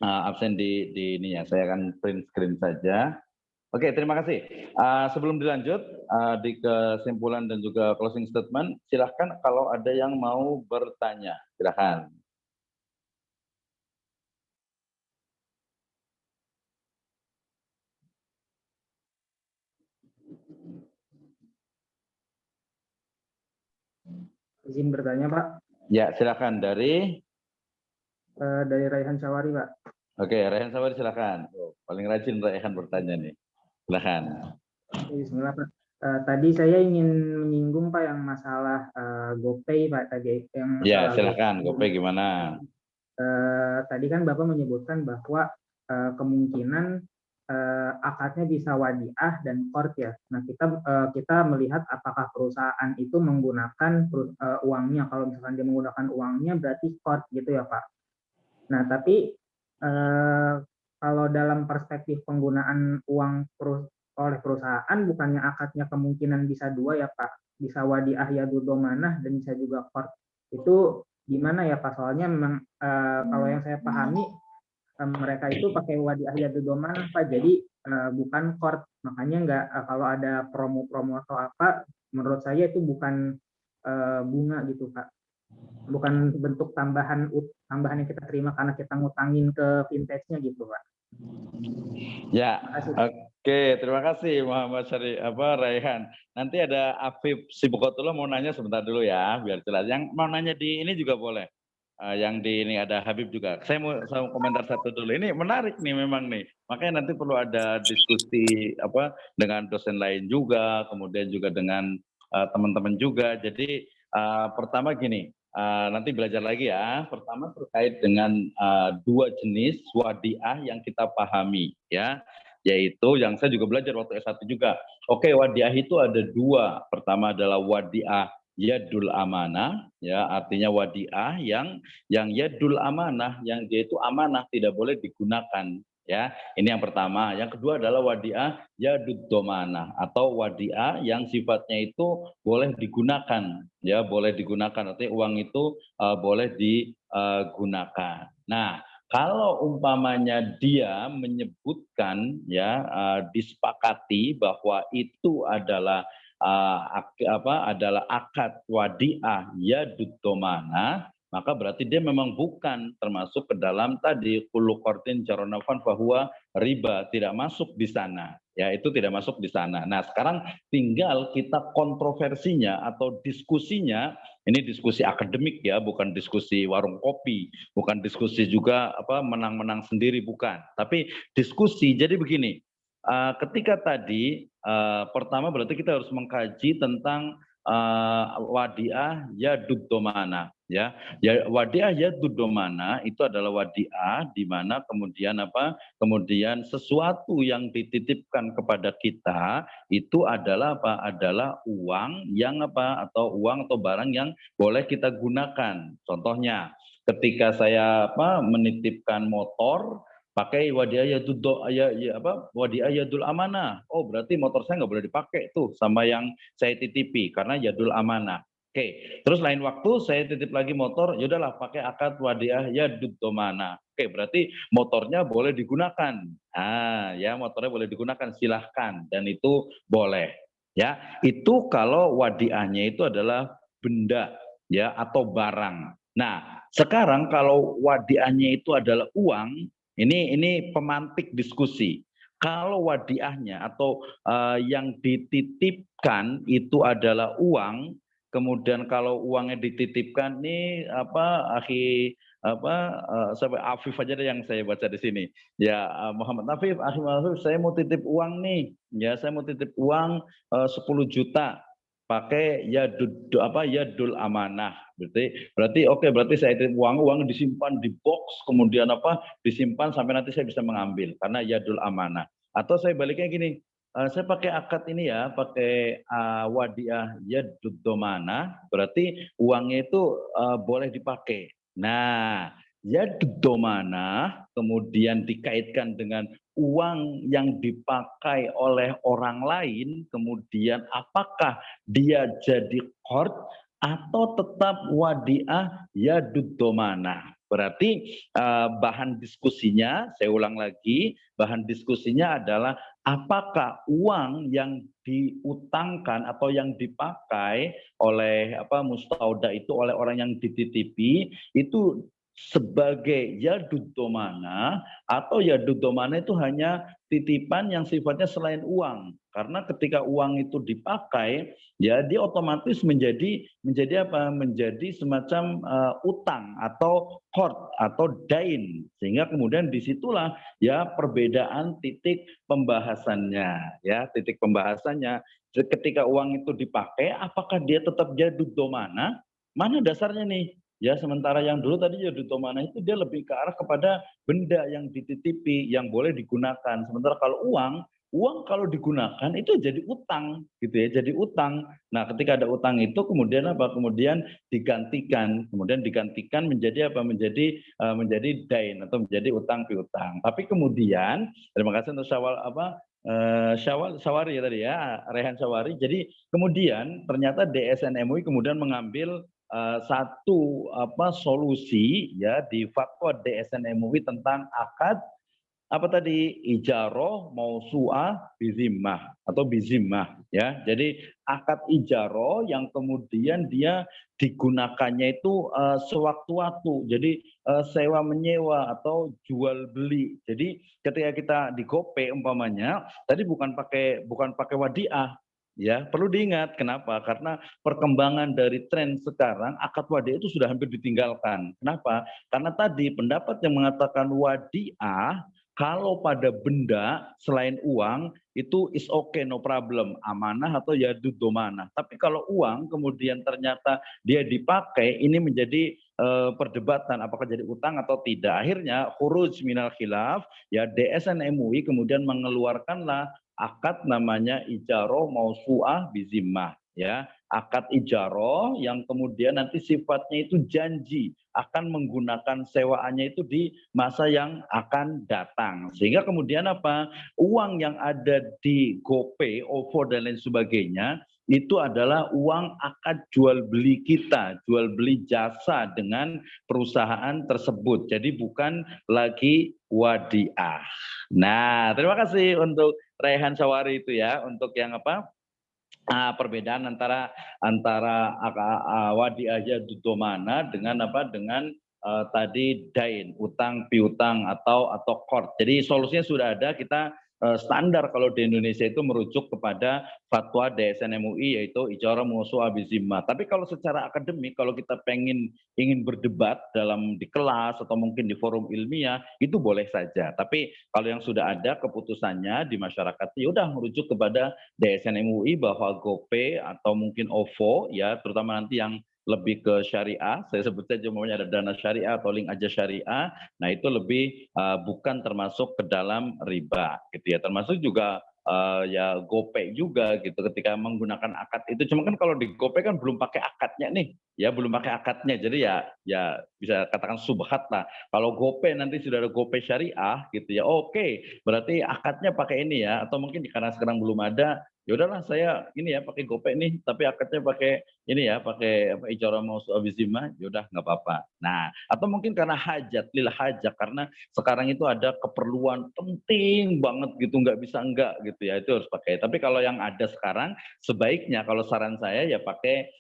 absen di ininya, saya akan print screen saja. Oke, terima kasih. Sebelum dilanjut di kesimpulan dan juga closing statement, silahkan kalau ada yang mau bertanya, silahkan. Izin bertanya, Pak. Ya, silahkan. Dari Raihan Syawari, Pak. Oke, Raihan Syawari, silahkan. Paling rajin Raihan bertanya nih. Silahkan. Bismillah, Pak. Tadi saya ingin menyinggung, Pak, yang masalah GoPay, Pak. Tadi yang ya, silahkan. GoPay gimana? Tadi kan Bapak menyebutkan bahwa kemungkinan akadnya bisa wadiah dan qard ya. Nah, kita melihat apakah perusahaan itu menggunakan uangnya. Kalau misalkan dia menggunakan uangnya berarti qard gitu ya, Pak. Nah, tapi kalau dalam perspektif penggunaan uang oleh perusahaan, bukannya akadnya kemungkinan bisa dua ya, Pak? Bisa wadiah yadu domanah dan bisa juga qard. Itu gimana ya, Pak? Soalnya memang kalau yang saya pahami mereka itu pakai wadiah yadu domanah, Pak. Jadi bukan qard. Makanya nggak kalau ada promo-promo atau apa, menurut saya itu bukan bunga gitu, Pak. Bukan bentuk tambahan yang kita terima karena kita ngutangin ke fintech-nya gitu, Pak. Ya, oke, terima kasih Muhammad Raihan. Nanti ada Afif Sibukotullah mau nanya sebentar dulu ya, biar jelas. Yang mau nanya di ini juga boleh. Yang di ini ada Habib juga. Saya mau komentar satu dulu. Ini menarik nih memang nih. Makanya nanti perlu ada diskusi dengan dosen lain juga, kemudian juga dengan teman-teman juga. Jadi pertama gini, nanti belajar lagi ya. Pertama terkait dengan dua jenis wadiah yang kita pahami ya, yaitu yang saya juga belajar waktu S1 juga. Oke, wadiah itu ada dua. Pertama adalah wadiah yadul amanah, ya, artinya wadiah yang yadul amanah, yang dia itu amanah, tidak boleh digunakan, Ya, ini yang pertama. Yang kedua adalah wadiah yadud domanah atau wadiah yang sifatnya itu boleh digunakan, ya boleh digunakan. Artinya uang itu boleh digunakan. Nah, kalau umpamanya dia menyebutkan ya disepakati bahwa itu adalah adalah akad wadiah yadud domanah, maka berarti dia memang bukan termasuk ke dalam tadi kullu qardin jaronafan bahwa riba, tidak masuk di sana. Ya, itu tidak masuk di sana. Nah, sekarang tinggal kita kontroversinya atau diskusinya, ini diskusi akademik ya, bukan diskusi warung kopi, bukan diskusi juga menang-menang sendiri, bukan. Tapi diskusi. Jadi begini, ketika tadi pertama berarti kita harus mengkaji tentang wadiah yadud domanah, ya. Wadiah yadud domanah itu adalah wadiah di mana kemudian kemudian sesuatu yang dititipkan kepada kita itu adalah adalah uang yang atau uang atau barang yang boleh kita gunakan. Contohnya ketika saya menitipkan motor pakai wadiah yadul amanah. Oh, berarti motor saya nggak boleh dipakai tuh sama yang saya titipi karena yadul amanah. Oke, terus lain waktu saya titip lagi motor, yaudahlah pakai akad wadiah yadud domana. Oke, berarti motornya boleh digunakan. Ya motornya boleh digunakan, silahkan, dan itu boleh. Ya, itu kalau wadiahnya itu adalah benda ya atau barang. Nah, sekarang kalau wadiahnya itu adalah uang, ini pemantik diskusi. Kalau wadiahnya atau yang dititipkan itu adalah uang, kemudian kalau uangnya dititipkan nih sampai Afif aja deh yang saya baca di sini. Ya Muhammad Afif, saya mau titip uang nih. Ya, saya mau titip uang 10 juta pakai yadul amanah. Berarti oke, berarti saya titip uang disimpan di box, kemudian disimpan sampai nanti saya bisa mengambil karena yadul amanah. Atau saya baliknya gini, saya pakai akad ini ya, pakai wadiah yadud domanah, berarti uangnya itu boleh dipakai. Nah, yadud domanah kemudian dikaitkan dengan uang yang dipakai oleh orang lain, kemudian apakah dia jadi qard atau tetap wadiah yadud domanah. Berarti bahan diskusinya, saya ulang lagi, bahan diskusinya adalah apakah uang yang diutangkan atau yang dipakai oleh mustauda itu oleh orang yang dititipi itu sebagai yadud domana atau yadud domana itu hanya titipan yang sifatnya selain uang. Karena ketika uang itu dipakai, ya dia otomatis menjadi semacam utang atau qard atau dain, sehingga kemudian disitulah ya perbedaan titik pembahasannya, ya titik pembahasannya ketika uang itu dipakai apakah dia tetap yadud domana, mana dasarnya nih. Ya, sementara yang dulu tadi yadud domana itu dia lebih ke arah kepada benda yang dititipi yang boleh digunakan. Sementara kalau uang kalau digunakan itu jadi utang gitu ya, jadi utang. Nah, ketika ada utang itu kemudian Kemudian digantikan menjadi menjadi dain atau menjadi utang piutang. Tapi kemudian terima kasih untuk Syawari ya tadi ya, Rehan Syawari. Jadi kemudian ternyata DSN MUI kemudian mengambil satu solusi ya di fatwa DSN MUI tentang akad ijaroh mausu'ah bizimmah atau bizimmah ya. Jadi akad ijaroh yang kemudian dia digunakannya itu sewaktu-waktu. Jadi sewa menyewa atau jual beli. Jadi ketika kita di GoPay umpamanya tadi bukan pakai wadiah. Ya, perlu diingat kenapa? Karena perkembangan dari tren sekarang akad wadiah itu sudah hampir ditinggalkan. Kenapa? Karena tadi pendapat yang mengatakan wadiah kalau pada benda selain uang itu is okay, no problem, amanah atau yadud domanah. Tapi kalau uang kemudian ternyata dia dipakai, ini menjadi perdebatan apakah jadi utang atau tidak. Akhirnya khuruj minal khilaf, ya DSN MUI kemudian mengeluarkanlah akad namanya ijaroh mausu'ah bizimmah. ya, akad ijaroh yang kemudian nanti sifatnya itu janji akan menggunakan sewaannya itu di masa yang akan datang. Sehingga kemudian apa? Uang yang ada di GoPay, OVO dan lain sebagainya itu adalah uang akad jual beli kita, jual beli jasa dengan perusahaan tersebut. Jadi bukan lagi wadiah. Nah, terima kasih untuk Raihan Sawari itu ya, untuk yang apa? Perbedaan antara wadiah domana dengan apa? Dengan tadi dain, utang piutang atau qard. Jadi solusinya sudah ada, kita standar kalau di Indonesia itu merujuk kepada fatwa DSN MUI yaitu ijarah musuh abizimah. Tapi kalau secara akademik, kalau kita ingin berdebat di kelas atau mungkin di forum ilmiah, itu boleh saja. Tapi kalau yang sudah ada keputusannya di masyarakat, ya udah merujuk kepada DSN MUI bahwa GoPay atau mungkin OVO ya, terutama nanti yang lebih ke syariah, saya sebut saja ada dana syariah atau link aja syariah, nah itu lebih bukan termasuk ke dalam riba gitu ya, termasuk juga ya GoPay juga gitu ketika menggunakan akad itu. Cuma kan kalau di GoPay kan belum pakai akadnya nih, ya belum pakai akadnya, jadi ya bisa katakan subhat lah. Kalau GoPay nanti sudah ada GoPay syariah gitu ya, oke, berarti akadnya pakai ini ya, atau mungkin karena sekarang belum ada, ya udahlah saya ini ya pakai GoPay nih, tapi akadnya pakai ini ya, pakai apa ijarah mausu abizimah, ya udah nggak apa-apa. Nah, atau mungkin karena hajat, lil hajat, karena sekarang itu ada keperluan penting banget gitu, nggak bisa enggak gitu ya, itu harus pakai. Tapi kalau yang ada sekarang, sebaiknya kalau saran saya ya pakai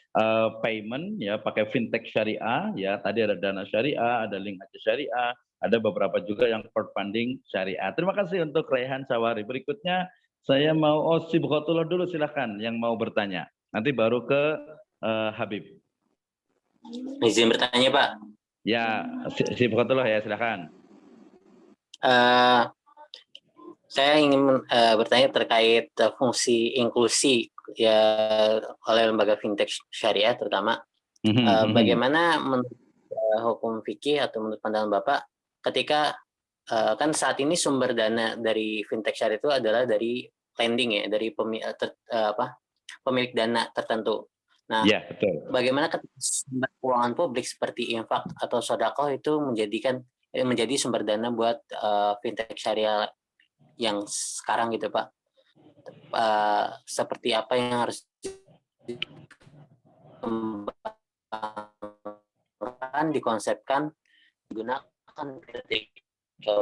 payment ya, pakai fintech syariah ya. Tadi ada dana syariah, ada link aja syariah, ada beberapa juga yang crowdfunding syariah. Terima kasih untuk Raihan Sawari. Berikutnya saya mau Sibghatullah dulu, silahkan yang mau bertanya. Nanti baru ke Habib. Izin bertanya, Pak. Ya, Sibghatullah ya, silahkan. Saya ingin bertanya terkait fungsi inklusi ya oleh lembaga fintech syariah terutama. Bagaimana menurut hukum fikih atau menurut pandangan Bapak ketika kan saat ini sumber dana dari fintech syariah itu adalah dari lending ya, dari pemilik dana tertentu. Nah, ya, betul. Bagaimana sumber keuangan publik seperti infak atau sedekah itu menjadi sumber dana buat fintech syariah yang sekarang gitu, Pak? Seperti apa yang harus dikonsepkan digunakan ketika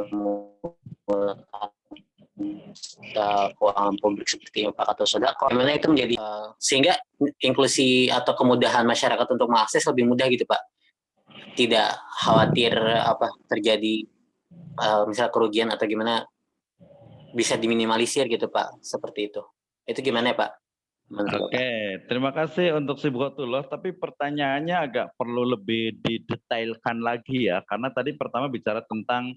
keuangan publik seperti infak atau sedekah, bagaimana itu menjadi sehingga inklusi atau kemudahan masyarakat untuk mengakses lebih mudah gitu, Pak. Tidak khawatir terjadi misalnya kerugian atau gimana, bisa diminimalisir gitu, Pak, seperti itu. Itu gimana ya, Pak? Oke, terima kasih untuk Sibghatullah. Tapi pertanyaannya agak perlu lebih didetailkan lagi ya, karena tadi pertama bicara tentang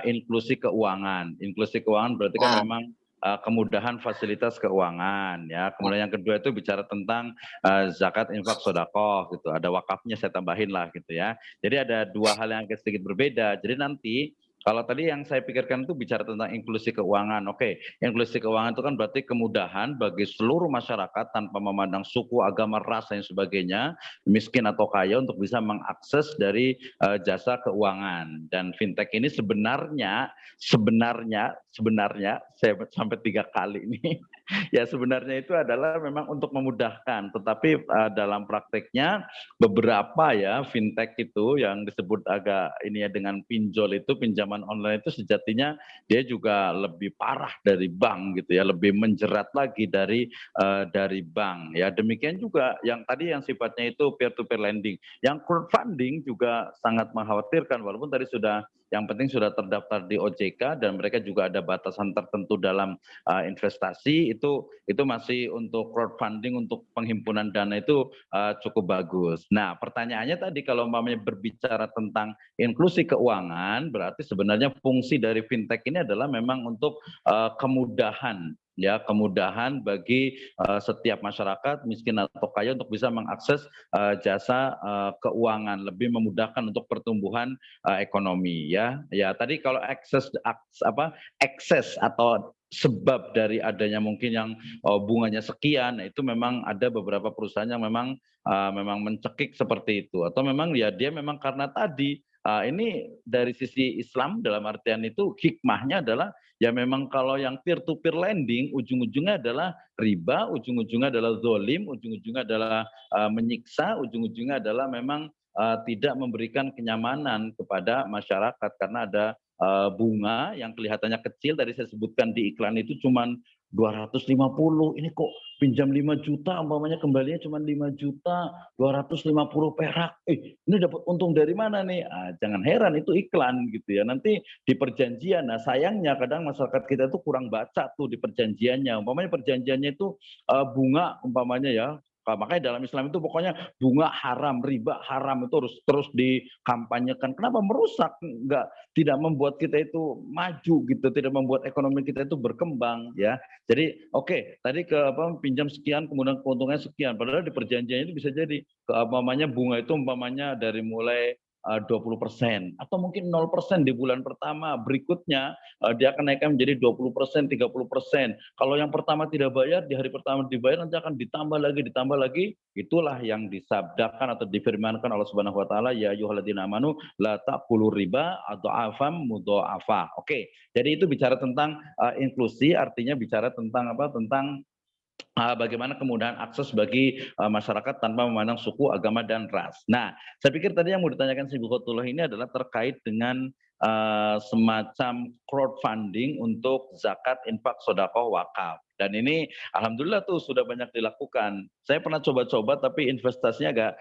inklusi keuangan. Inklusi keuangan berarti kan memang kemudahan fasilitas keuangan ya. Kemudian yang kedua itu bicara tentang zakat, infak, sedekah gitu. Ada wakafnya saya tambahin lah gitu ya. Jadi ada dua hal yang agak sedikit berbeda. Jadi nanti kalau tadi yang saya pikirkan itu bicara tentang inklusi keuangan. Oke, inklusi keuangan itu kan berarti kemudahan bagi seluruh masyarakat tanpa memandang suku, agama, ras, dan sebagainya, miskin atau kaya, untuk bisa mengakses dari jasa keuangan. Dan fintech ini sebenarnya saya sampai 3 kali ini, ya sebenarnya itu adalah memang untuk memudahkan. Tetapi dalam prakteknya beberapa ya fintech itu yang disebut agak ini ya dengan pinjol itu, pinjaman online itu sejatinya dia juga lebih parah dari bank gitu ya, lebih menjerat lagi dari bank ya. Demikian juga yang tadi yang sifatnya itu peer to peer lending, yang crowdfunding juga sangat mengkhawatirkan, walaupun tadi yang penting sudah terdaftar di OJK dan mereka juga ada batasan tertentu dalam investasi, itu masih untuk crowdfunding, untuk penghimpunan dana itu cukup bagus. Nah, pertanyaannya tadi kalau umpamanya berbicara tentang inklusi keuangan, berarti sebenarnya fungsi dari fintech ini adalah memang untuk kemudahan bagi setiap masyarakat miskin atau kaya untuk bisa mengakses jasa keuangan, lebih memudahkan untuk pertumbuhan ekonomi ya. Ya tadi kalau akses atau sebab dari adanya mungkin yang bunganya sekian, nah itu memang ada beberapa perusahaan yang memang mencekik seperti itu, atau memang ya dia memang karena tadi ini dari sisi Islam dalam artian itu hikmahnya adalah ya memang kalau yang peer to peer lending ujung-ujungnya adalah riba, ujung-ujungnya adalah zolim, ujung-ujungnya adalah menyiksa, ujung-ujungnya adalah memang tidak memberikan kenyamanan kepada masyarakat karena ada bunga yang kelihatannya kecil, tadi saya sebutkan di iklan itu cuman 250, ini kok pinjam 5 juta, umpamanya kembalinya cuma 5 juta, 250 perak, ini dapat untung dari mana nih? Jangan heran itu iklan gitu ya, nanti di perjanjian, nah sayangnya kadang masyarakat kita tuh kurang baca tuh di perjanjiannya, umpamanya perjanjiannya itu bunga umpamanya ya, makanya dalam Islam itu pokoknya bunga haram, riba haram itu harus terus dikampanyekan. Kenapa? Merusak, tidak membuat kita itu maju gitu, tidak membuat ekonomi kita itu berkembang ya. Jadi oke, tadi pinjam sekian kemudian keuntungannya sekian, padahal di perjanjian itu bisa jadi umpamanya bunga itu umpamanya dari mulai 20% atau mungkin 0% di bulan pertama, berikutnya dia akan naikkan menjadi 20%, 30%. Kalau yang pertama tidak bayar, di hari pertama dibayar nanti akan ditambah lagi. Itulah yang disabdakan atau difirmankan Allah Subhanahu wa taala, ya ayyuhalladzina amanu la taqulu riba adha'afam mudha'afa. Oke. Jadi itu bicara tentang inklusi, artinya bicara tentang apa? Tentang bagaimana kemudahan akses bagi masyarakat tanpa memandang suku, agama, dan ras. Nah, saya pikir tadi yang mau ditanyakan si Bu Khotullah ini adalah terkait dengan semacam crowdfunding untuk zakat, infak, sedekah, wakaf. Dan ini alhamdulillah tuh sudah banyak dilakukan. Saya pernah coba-coba tapi investasinya agak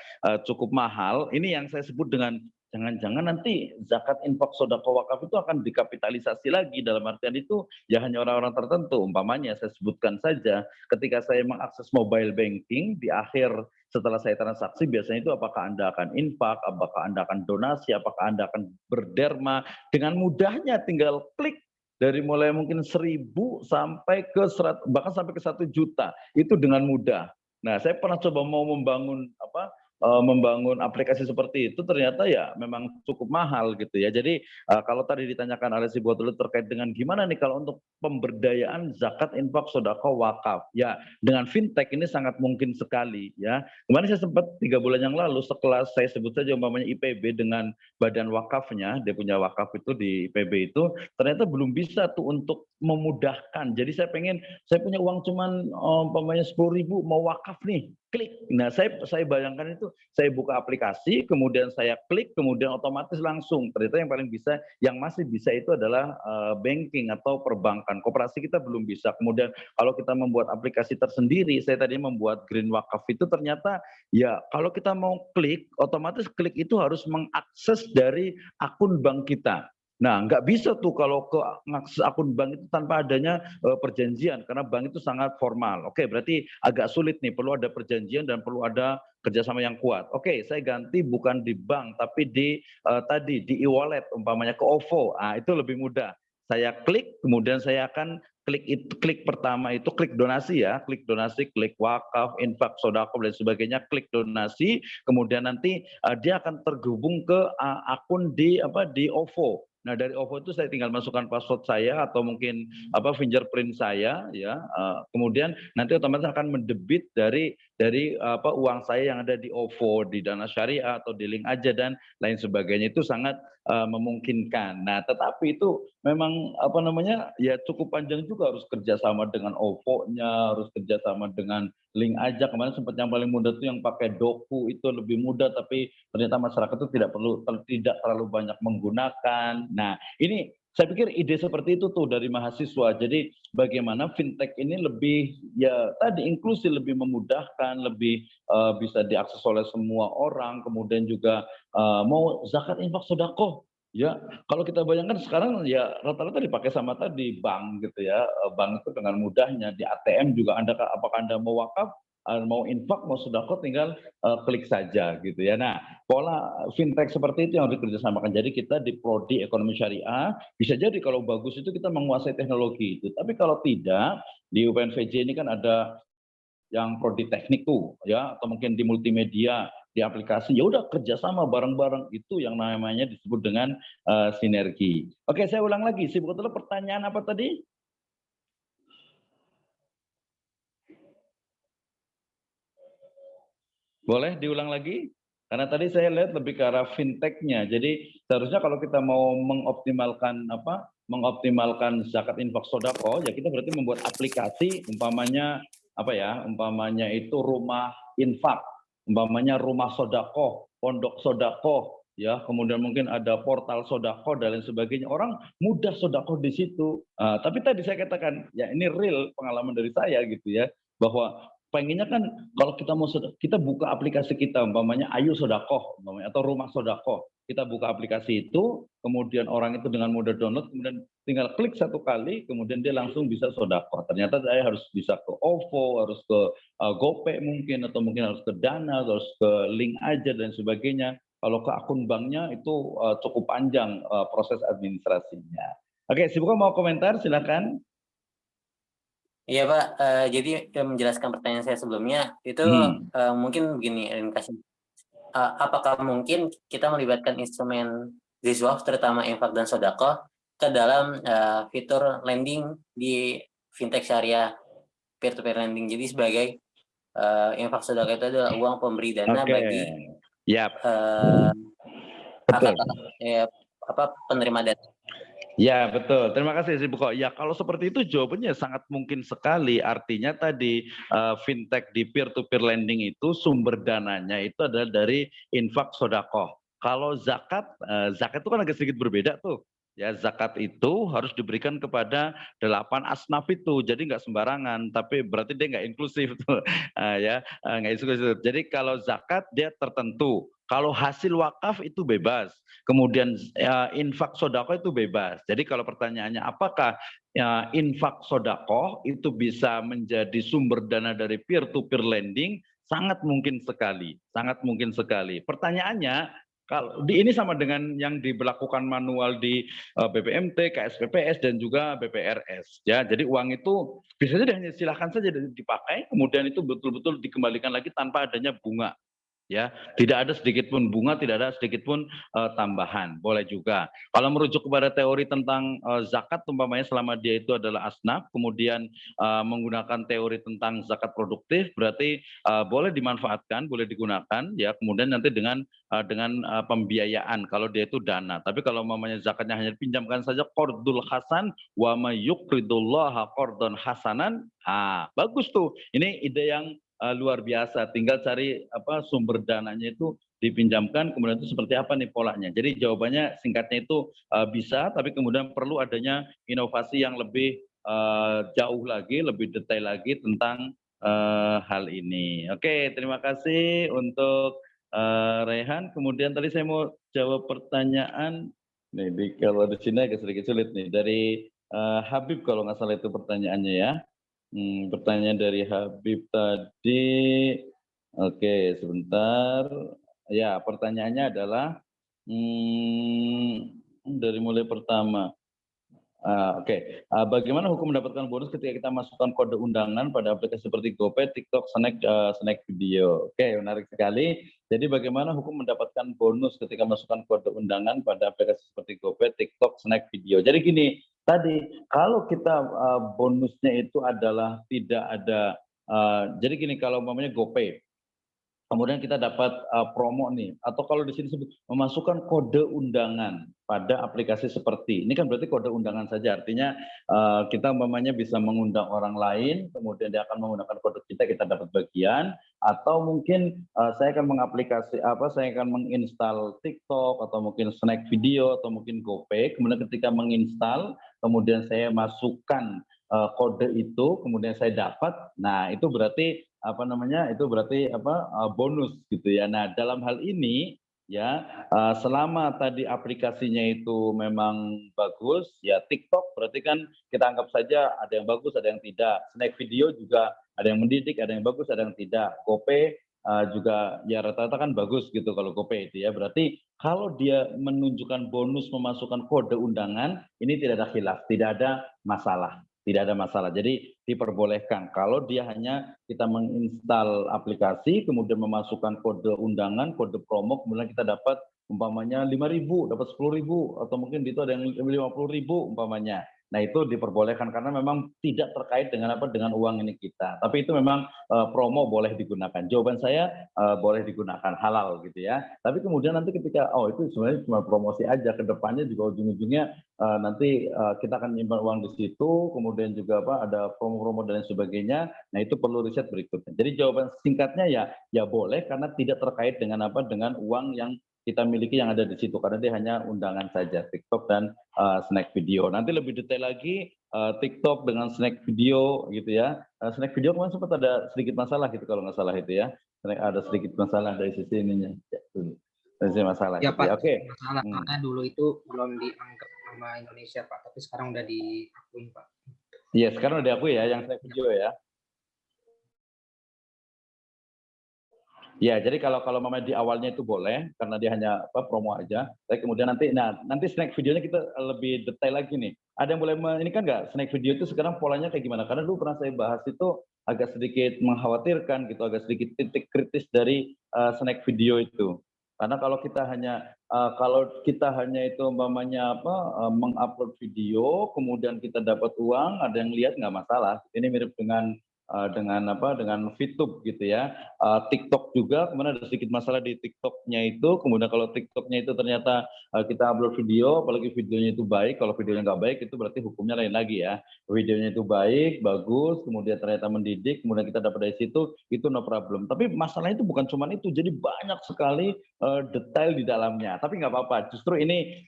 cukup mahal. Ini yang saya sebut dengan jangan-jangan nanti zakat, infak, sedekah, wakaf itu akan dikapitalisasi lagi, dalam artian itu ya hanya orang-orang tertentu. Umpamanya saya sebutkan saja, ketika saya mengakses mobile banking di akhir setelah saya transaksi, biasanya itu apakah Anda akan infak, apakah Anda akan donasi, apakah Anda akan berderma, dengan mudahnya tinggal klik dari mulai mungkin 1.000 sampai ke 100, bahkan sampai ke 1 juta, itu dengan mudah. Nah, saya pernah coba mau membangun membangun aplikasi seperti itu, ternyata ya memang cukup mahal gitu ya. Jadi kalau tadi ditanyakan oleh si Botol terkait dengan gimana nih kalau untuk pemberdayaan zakat, infak, sedekah, wakaf, ya dengan fintech ini sangat mungkin sekali ya. Kemarin saya sempat 3 bulan yang lalu, sekelas saya sebut saja umpamanya IPB dengan badan wakafnya, dia punya wakaf itu di IPB itu, ternyata belum bisa tuh untuk memudahkan. Jadi saya punya uang cuman umpamanya 10.000 mau wakaf nih, klik. Nah, saya bayangkan itu, saya buka aplikasi, kemudian saya klik, kemudian otomatis langsung. Ternyata yang paling bisa, yang masih bisa itu adalah banking atau perbankan. Koperasi kita belum bisa. Kemudian kalau kita membuat aplikasi tersendiri, saya tadi membuat Green Wakaf itu ternyata ya kalau kita mau klik, otomatis klik itu harus mengakses dari akun bank kita. Nah, nggak bisa tuh kalau ke ngakses akun bank itu tanpa adanya perjanjian, karena bank itu sangat formal. Oke, berarti agak sulit nih, perlu ada perjanjian dan perlu ada kerjasama yang kuat. Oke, saya ganti bukan di bank, tapi di di e-wallet, umpamanya ke OVO. Itu lebih mudah. Saya klik, kemudian saya akan klik pertama itu klik donasi ya, klik donasi, klik wakaf, infak, sedekah dan sebagainya, klik donasi, kemudian nanti dia akan terhubung ke akun di OVO. Nah, dari OVO itu saya tinggal masukkan password saya atau mungkin fingerprint saya ya. Kemudian nanti otomatis akan mendebit dari uang saya yang ada di OVO, di Dana Syariah atau di Link Aja dan lain sebagainya. Itu sangat memungkinkan. Nah, tetapi itu memang ya cukup panjang juga, harus kerjasama dengan OVO-nya, harus kerjasama dengan Link Aja. Kemarin sempat yang paling mudah itu yang pakai Doku, itu lebih mudah, tapi ternyata masyarakat itu tidak terlalu banyak menggunakan. Nah, ini saya pikir ide seperti itu tuh dari mahasiswa. Jadi bagaimana fintech ini lebih ya tadi inklusi, lebih memudahkan, lebih bisa diakses oleh semua orang. Kemudian juga mau zakat, infak, sedekah. Ya, kalau kita bayangkan sekarang ya rata-rata dipakai sama tadi bank gitu ya. Bank itu dengan mudahnya di ATM juga apakah Anda mau wakaf, mau infak, mau sedekah, tinggal klik saja gitu ya. Nah, pola fintech seperti itu yang harus dikerjasamakan. Jadi kita di prodi ekonomi syariah bisa jadi kalau bagus itu kita menguasai teknologi itu. Tapi kalau tidak, di UPNVJ ini kan ada yang prodi teknik tuh ya, atau mungkin di multimedia, di aplikasi, ya udah kerjasama bareng-bareng, itu yang namanya disebut dengan sinergi. Oke, saya ulang lagi, sebetulnya pertanyaan apa tadi? Boleh diulang lagi? Karena tadi saya lihat lebih ke arah fintech-nya. Jadi seharusnya kalau kita mau mengoptimalkan zakat infak sodako, ya kita berarti membuat aplikasi, umpamanya itu rumah infak, umpamanya rumah sodako, pondok sodako, ya, kemudian mungkin ada portal sodako dan lain sebagainya. Orang mudah sodako di situ. Tapi tadi saya katakan, ya ini real pengalaman dari saya gitu ya, bahwa pengennya kan kalau kita buka aplikasi kita umpamanya Ayu Sodakoh umpamanya, atau Rumah Sodakoh, kita buka aplikasi itu, kemudian orang itu dengan mudah download, kemudian tinggal klik satu kali, kemudian dia langsung bisa sodakoh. Ternyata saya harus bisa ke OVO, harus ke GoPay mungkin, atau mungkin harus ke Dana, harus ke link aja dan sebagainya. Kalau ke akun banknya itu cukup panjang proses administrasinya. Oke, si Buko mau komentar, silakan. Iya Pak, jadi menjelaskan pertanyaan saya sebelumnya itu mungkin begini, apakah mungkin kita melibatkan instrumen Ziswaf terutama infak dan sodako ke dalam fitur lending di fintech syariah peer-to-peer lending. Jadi sebagai infak sodako itu adalah uang pemberi dana bagi penerima dana. Ya, betul. Terima kasih, Si Buko. Ya, kalau seperti itu jawabannya sangat mungkin sekali. Artinya tadi fintech di peer-to-peer lending itu sumber dananya itu adalah dari infak sodakoh. Kalau zakat itu kan agak sedikit berbeda tuh. Ya, zakat itu harus diberikan kepada 8 asnaf itu. Jadi nggak sembarangan, tapi berarti dia nggak inklusif tuh. Nggak inklusif. Jadi kalau zakat dia tertentu. Kalau hasil wakaf itu bebas. Kemudian infak sodako itu bebas. Jadi kalau pertanyaannya apakah infak sodako itu bisa menjadi sumber dana dari peer-to-peer lending, sangat mungkin sekali, sangat mungkin sekali. Pertanyaannya, kalau ini sama dengan yang diberlakukan manual di BPMT, KSPPS dan juga BPRS. Ya, jadi uang itu bisa saja hanya silakan saja dipakai, kemudian itu betul-betul dikembalikan lagi tanpa adanya bunga. Ya, tidak ada sedikit pun bunga, tidak ada sedikit pun tambahan. Boleh juga. Kalau merujuk kepada teori tentang zakat, umpamanya selama dia itu adalah asnaf, kemudian menggunakan teori tentang zakat produktif, berarti boleh dimanfaatkan, boleh digunakan, ya. Kemudian nanti dengan pembiayaan kalau dia itu dana. Tapi kalau umpamanya zakatnya hanya dipinjamkan saja, qardul hasan wa may yuqridullaha qardan hasanan, bagus tuh. Ini ide yang luar biasa, tinggal cari sumber dananya itu dipinjamkan, kemudian itu seperti apa nih polanya. Jadi jawabannya singkatnya itu bisa, tapi kemudian perlu adanya inovasi yang lebih jauh lagi, lebih detail lagi tentang hal ini. Oke, terima kasih untuk Rehan. Kemudian tadi saya mau jawab pertanyaan, nih kalau di sini agak sedikit sulit nih, dari Habib kalau nggak salah itu pertanyaannya ya. Pertanyaan dari Habib tadi. Oke, sebentar. Ya, pertanyaannya adalah dari mulai pertama. Oke. Bagaimana hukum mendapatkan bonus ketika kita masukkan kode undangan pada aplikasi seperti GoPay, TikTok, Snack Video? Oke, menarik sekali. Jadi bagaimana hukum mendapatkan bonus ketika masukkan kode undangan pada aplikasi seperti GoPay, TikTok, Snack Video? Jadi gini, tadi kalau kita bonusnya itu adalah tidak ada, jadi gini, kalau umpamanya GoPay, kemudian kita dapat promo nih, atau kalau di sini sebut memasukkan kode undangan pada aplikasi seperti ini, kan berarti kode undangan saja, artinya kita umpamanya bisa mengundang orang lain, kemudian dia akan menggunakan kode kita dapat bagian, atau mungkin saya akan menginstal TikTok atau mungkin Snack Video atau mungkin GoPay, kemudian ketika menginstal, kemudian saya masukkan kode itu, kemudian saya dapat, nah itu berarti bonus gitu ya. Nah, dalam hal ini ya, selama tadi aplikasinya itu memang bagus, ya TikTok berarti kan kita anggap saja ada yang bagus, ada yang tidak. Snack Video juga ada yang mendidik, ada yang bagus, ada yang tidak. GoPay juga ya rata-rata kan bagus gitu kalau GoPay itu ya. Berarti kalau dia menunjukkan bonus memasukkan kode undangan, ini tidak ada khilaf, tidak ada masalah. Tidak ada masalah. Jadi diperbolehkan. Kalau dia hanya kita menginstal aplikasi, kemudian memasukkan kode undangan, kode promo, kemudian kita dapat umpamanya 5.000, dapat 10.000, atau mungkin itu ada yang 50.000 umpamanya. Nah itu diperbolehkan karena memang tidak terkait dengan dengan uang ini kita. Tapi itu memang promo boleh digunakan. Jawaban saya boleh digunakan, halal gitu ya. Tapi kemudian nanti ketika itu sebenarnya cuma promosi aja, ke depannya juga ujung-ujungnya nanti kita akan menyimpan uang di situ, kemudian juga ada promo-promo dan lain sebagainya. Nah itu perlu riset berikutnya. Jadi jawaban singkatnya ya boleh karena tidak terkait dengan dengan uang yang kita miliki yang ada di situ, karena dia hanya undangan saja, TikTok dan snack video. Nanti lebih detail lagi TikTok dengan snack video gitu ya. Snack video kemarin sempat ada sedikit masalah gitu kalau nggak salah itu ya. Ada sedikit masalah dari sisi ininya. Dari sisi masalah. Ya gitu. Pak, Oke. masalah karena dulu itu belum dianggap nama Indonesia Pak, tapi sekarang udah diakui Pak. Iya, sekarang udah diakui ya yang snack video ya. Ya, jadi kalau mamanya di awalnya itu boleh karena dia hanya promo aja. Tapi kemudian nanti snack videonya kita lebih detail lagi nih. Ada yang boleh ini kan nggak snack video itu sekarang polanya kayak gimana? Karena dulu pernah saya bahas itu agak sedikit mengkhawatirkan gitu, agak sedikit titik kritis dari snack video itu. Karena kalau kita hanya itu umpamanya mengupload video, kemudian kita dapat uang, ada yang lihat nggak masalah. Ini mirip dengan VTube gitu ya. TikTok juga kemudian ada sedikit masalah di TikToknya itu. Kemudian kalau TikToknya itu ternyata kita upload video, apalagi videonya itu baik. Kalau videonya nggak baik itu berarti hukumnya lain lagi ya. Videonya itu baik, bagus, kemudian ternyata mendidik, kemudian kita dapat dari situ, itu no problem. Tapi masalahnya itu bukan cuma itu, jadi banyak sekali detail di dalamnya. Tapi nggak apa-apa. Justru ini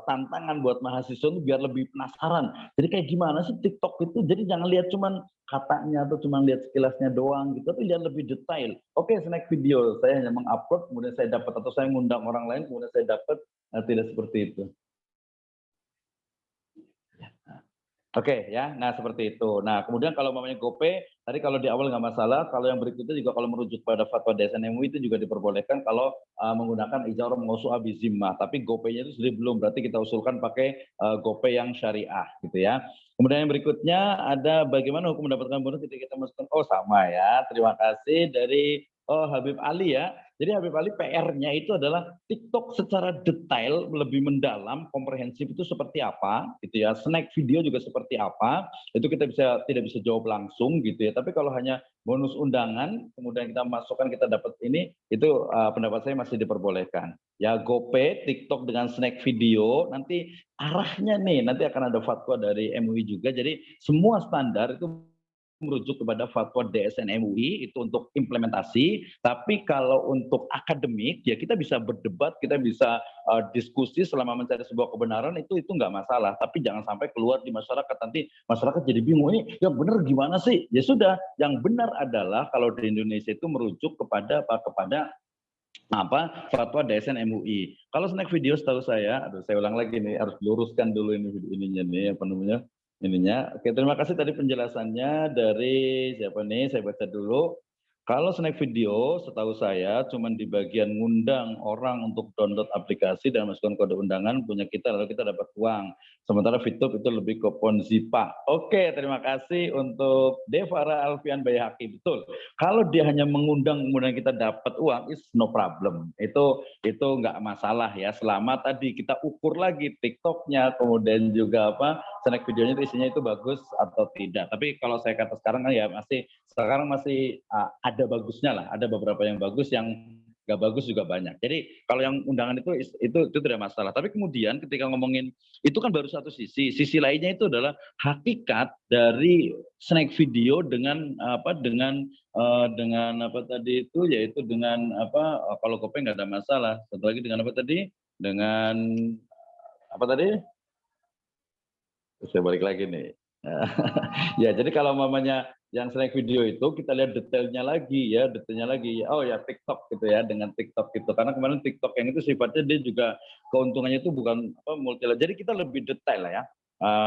tantangan buat mahasiswa itu biar lebih penasaran. Jadi kayak gimana sih TikTok itu? Jadi jangan lihat cuman katanya atau cuma lihat sekilasnya doang gitu, tapi lihat lebih detail. Oke, snack video saya hanya mengupload, kemudian saya dapat, atau saya ngundang orang lain, kemudian saya dapat, tidak seperti itu. Oke ya, nah seperti itu. Nah kemudian kalau mamanya GoPay, tadi kalau di awal nggak masalah, kalau yang berikutnya juga kalau merujuk pada fatwa DSN MUI itu juga diperbolehkan kalau menggunakan ijarah mausu'ah bizimmah. Tapi GoPay-nya itu sendiri belum, berarti kita usulkan pakai GoPay yang syariah gitu ya. Kemudian yang berikutnya ada bagaimana hukum mendapatkan bonus ketika kita masukkan, sama ya, terima kasih dari Habib Ali ya. Jadi Habib Ali PR-nya itu adalah TikTok secara detail, lebih mendalam, komprehensif itu seperti apa, gitu ya. Snack video juga seperti apa, itu kita tidak bisa jawab langsung, gitu ya. Tapi kalau hanya bonus undangan, kemudian kita masukkan, kita dapat ini, itu pendapat saya masih diperbolehkan. Ya GoPay, TikTok dengan snack video, nanti arahnya nih, nanti akan ada fatwa dari MUI juga. Jadi semua standar itu merujuk kepada fatwa DSN MUI itu untuk implementasi, tapi kalau untuk akademik ya kita bisa berdebat, kita bisa diskusi selama mencari sebuah kebenaran, itu nggak masalah, tapi jangan sampai keluar di masyarakat, nanti masyarakat jadi bingung, ini yang benar gimana sih? Ya sudah, yang benar adalah kalau di Indonesia itu merujuk kepada fatwa DSN MUI. Kalau snack video setahu saya, saya ulang lagi nih, harus diluruskan dulu ininya nih, Oke, terima kasih tadi penjelasannya dari siapa nih, saya baca dulu. Kalau snack video setahu saya cuma di bagian ngundang orang untuk download aplikasi dan masukkan kode undangan punya kita, lalu kita dapat uang. Sementara VTube itu lebih ke Ponzipa. Oke, terima kasih untuk Devara Alfian Bayhaqi. Betul. Kalau dia hanya mengundang kemudian kita dapat uang, is no problem. Itu nggak masalah ya. Selama tadi kita ukur lagi TikToknya, kemudian juga snack videonya isinya itu bagus atau tidak. Tapi kalau saya kata sekarang kan ya sekarang masih ada bagusnya lah. Ada beberapa yang bagus, yang nggak bagus juga banyak. Jadi kalau yang undangan itu tidak masalah. Tapi kemudian ketika ngomongin itu kan baru satu sisi. Sisi lainnya itu adalah hakikat dari snack video dengan yaitu dengan kalau GoPay nggak ada masalah. Satu lagi dengan dengan saya balik lagi nih. Ya, jadi kalau mamanya yang snack video itu kita lihat detailnya lagi. Oh ya TikTok gitu ya, dengan TikTok gitu. Karena kemarin TikTok yang itu sifatnya dia juga keuntungannya itu bukan multi. Jadi kita lebih detail lah ya.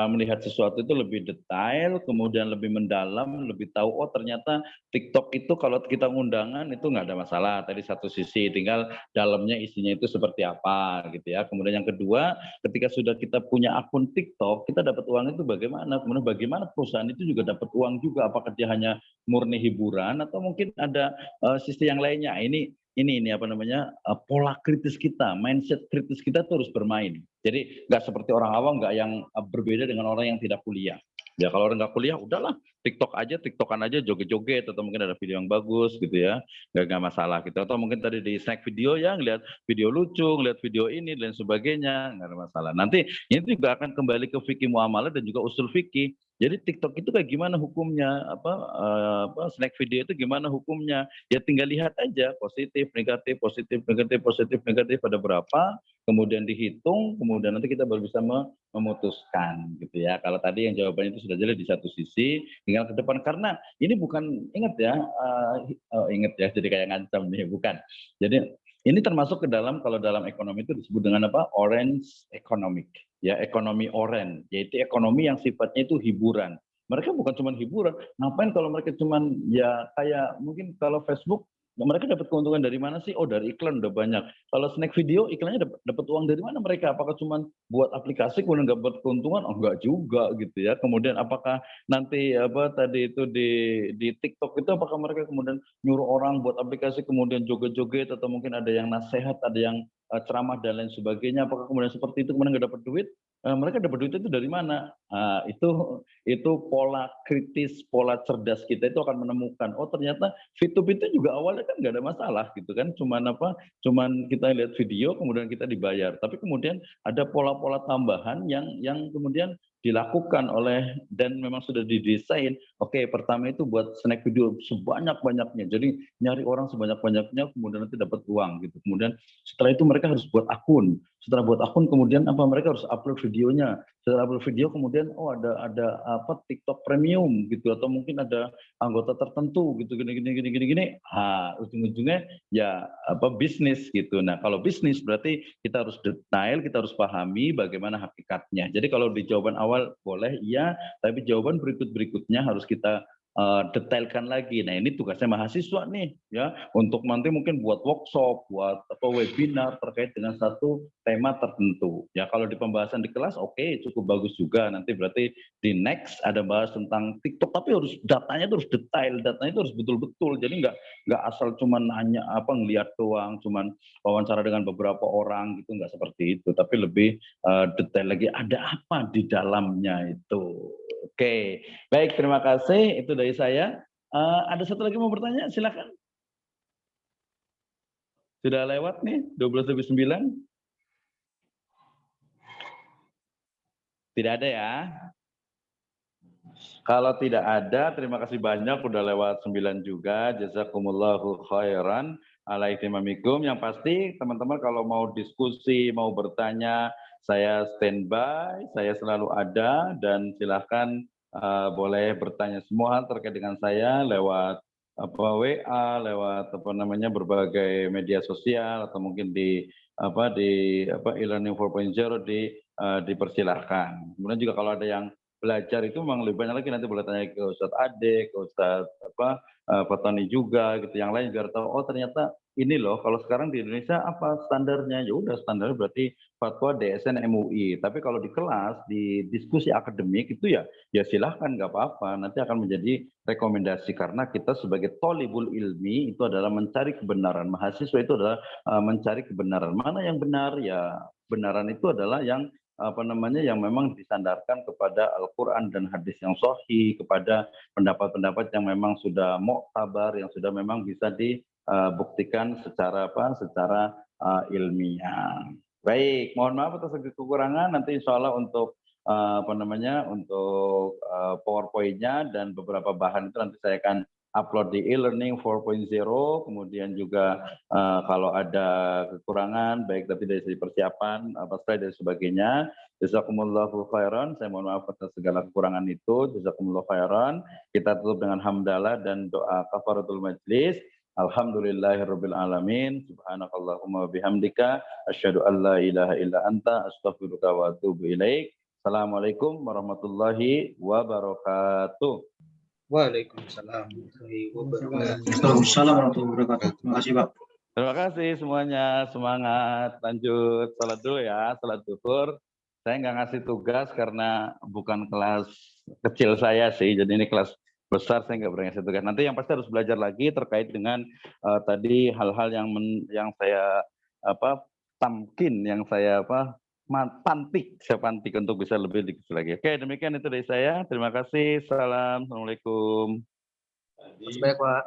Melihat sesuatu itu lebih detail, kemudian lebih mendalam, lebih tahu ternyata TikTok itu kalau kita undangan itu nggak ada masalah. Tadi satu sisi, tinggal dalamnya isinya itu seperti apa gitu ya. Kemudian yang kedua, ketika sudah kita punya akun TikTok, kita dapat uang itu bagaimana? Kemudian bagaimana perusahaan itu juga dapat uang juga? Apakah dia hanya murni hiburan atau mungkin ada sisi yang lainnya? Ini ini apa namanya, pola kritis kita, mindset kritis kita tuh harus bermain. Jadi nggak seperti orang awam, nggak yang berbeda dengan orang yang tidak kuliah. Ya kalau orang nggak kuliah, udahlah TikTokan aja, joget-joget, atau mungkin ada video yang bagus gitu ya, nggak masalah gitu. Atau mungkin tadi di snack video ya, ngeliat video lucu, ngeliat video ini dan sebagainya, nggak ada masalah. Nanti ini juga akan kembali ke fikih muamalah dan juga usul fikih. Jadi TikTok itu kayak gimana hukumnya, snack video itu gimana hukumnya? Ya tinggal lihat aja, positif, negatif, positif, negatif, positif, negatif pada berapa, kemudian dihitung, kemudian nanti kita baru bisa memutuskan gitu ya. Kalau tadi yang jawabannya itu sudah jelas di satu sisi, tinggal ke depan karena ini bukan, ingat ya, ingat ya, jadi kayak ngancam nih, bukan. Jadi ini termasuk ke dalam, kalau dalam ekonomi itu disebut dengan apa? Orange economic. Ya, ekonomi orange, yaitu ekonomi yang sifatnya itu hiburan. Mereka bukan cuma hiburan. Ngapain kalau mereka cuma ya kayak mungkin kalau Facebook, mereka dapat keuntungan dari mana sih? Oh, dari iklan udah banyak. Kalau snack video, iklannya dapat uang dari mana mereka? Apakah cuma buat aplikasi kemudian nggak dapat keuntungan? Oh, enggak juga gitu ya. Kemudian apakah nanti apa tadi itu di TikTok itu apakah mereka kemudian nyuruh orang buat aplikasi kemudian joget-joget, atau mungkin ada yang nasihat, ada yang ceramah dan lain sebagainya? Apakah kemudian seperti itu kemudian nggak dapat duit? Mereka dapat duit itu dari mana? Itu pola kritis, pola cerdas kita itu akan menemukan, oh ternyata VTube itu juga awalnya kan nggak ada masalah gitu kan, cuman kita lihat video kemudian kita dibayar, tapi kemudian ada pola-pola tambahan yang kemudian dilakukan oleh, dan memang sudah didesain. Oke, pertama itu buat snack video sebanyak-banyaknya, jadi nyari orang sebanyak-banyaknya kemudian nanti dapat uang gitu. Kemudian setelah itu mereka harus buat akun, setelah buat akun kemudian apa, mereka harus upload videonya, setelah upload video kemudian oh ada apa TikTok premium gitu, atau mungkin ada anggota tertentu gitu, gini. Ujung-ujungnya ya apa, bisnis gitu. Nah kalau bisnis berarti kita harus detail, kita harus pahami bagaimana hakikatnya. Jadi kalau di jawaban awal boleh iya, tapi jawaban berikutnya harus kita detailkan lagi. Nah ini tugasnya mahasiswa nih ya, untuk nanti mungkin buat workshop, buat apa webinar terkait dengan satu tema tertentu. Ya kalau di pembahasan di kelas oke, cukup bagus juga. Nanti berarti di next ada bahas tentang TikTok, tapi harus datanya itu harus detail, datanya itu harus betul-betul. Jadi nggak asal cuman nanya apa, ngelihat doang, cuman wawancara dengan beberapa orang gitu, nggak seperti itu. Tapi lebih detail lagi, ada apa di dalamnya itu. Oke, baik, terima kasih. Itu dari saya. Ada satu lagi mau bertanya, silakan. Sudah lewat nih, 12:09. Tidak ada ya? Kalau tidak ada, terima kasih banyak. Udah lewat 9 juga. Jazakumullahu khairan ala ihtimamikum. Yang pasti teman-teman kalau mau diskusi, mau bertanya, saya standby, saya selalu ada, dan silahkan boleh bertanya semua hal terkait dengan saya lewat WA, lewat berbagai media sosial, atau mungkin di e-learning 4.0 dipersilahkan. Kemudian juga kalau ada yang belajar itu memang lebih banyak lagi, nanti boleh tanya ke Ustadz Ade, ke Ustadz Fatani juga gitu, yang lain biar tahu oh ternyata ini loh kalau sekarang di Indonesia apa standarnya. Ya udah, standarnya berarti fatwa DSN MUI. Tapi kalau di kelas, di diskusi akademik itu ya silahkan, nggak apa-apa, nanti akan menjadi rekomendasi, karena kita sebagai tholibul ilmi itu adalah mencari kebenaran. Mahasiswa itu adalah mencari kebenaran. Mana yang benar? Ya kebenaran itu adalah yang yang memang disandarkan kepada Al-Quran dan hadis yang sahih, kepada pendapat-pendapat yang memang sudah muktabar, yang sudah memang bisa dibuktikan secara ilmiah. Baik, mohon maaf atas segala kekurangan. Nanti insya Allah untuk untuk PowerPoint-nya dan beberapa bahan itu nanti saya akan upload di e-learning 4.0, kemudian juga kalau ada kekurangan baik tadi dari segi persiapan, slide dan sebagainya. Jazakumullahu khairan. Saya mohon maaf atas segala kekurangan itu. Jazakumullahu khairan. Kita tutup dengan hamdalah dan doa kafaratul majlis. Alhamdulillahirabbil alamin. Subhanakallahumma wabihamdika asyhadu an la ilaha illa anta astaghfiruka wa atubu ilaik. Assalamualaikum warahmatullahi wabarakatuh. Waalaikumsalam warahmatullahi wabarakatuh. Waalaikumsalam warahmatullahi wabarakatuh. Terima kasih, Pak. Terima kasih semuanya, semangat, lanjut salat dulu ya, salat zuhur. Saya nggak ngasih tugas karena bukan kelas kecil saya sih, jadi ini kelas besar saya nggak berani tugas. Nanti yang pasti harus belajar lagi terkait dengan tadi hal-hal yang saya tamkin, yang saya saya pantik untuk bisa lebih dikit lagi. Oke, demikian itu dari saya. Terima kasih. Salam. Assalamualaikum. Baik, Pak.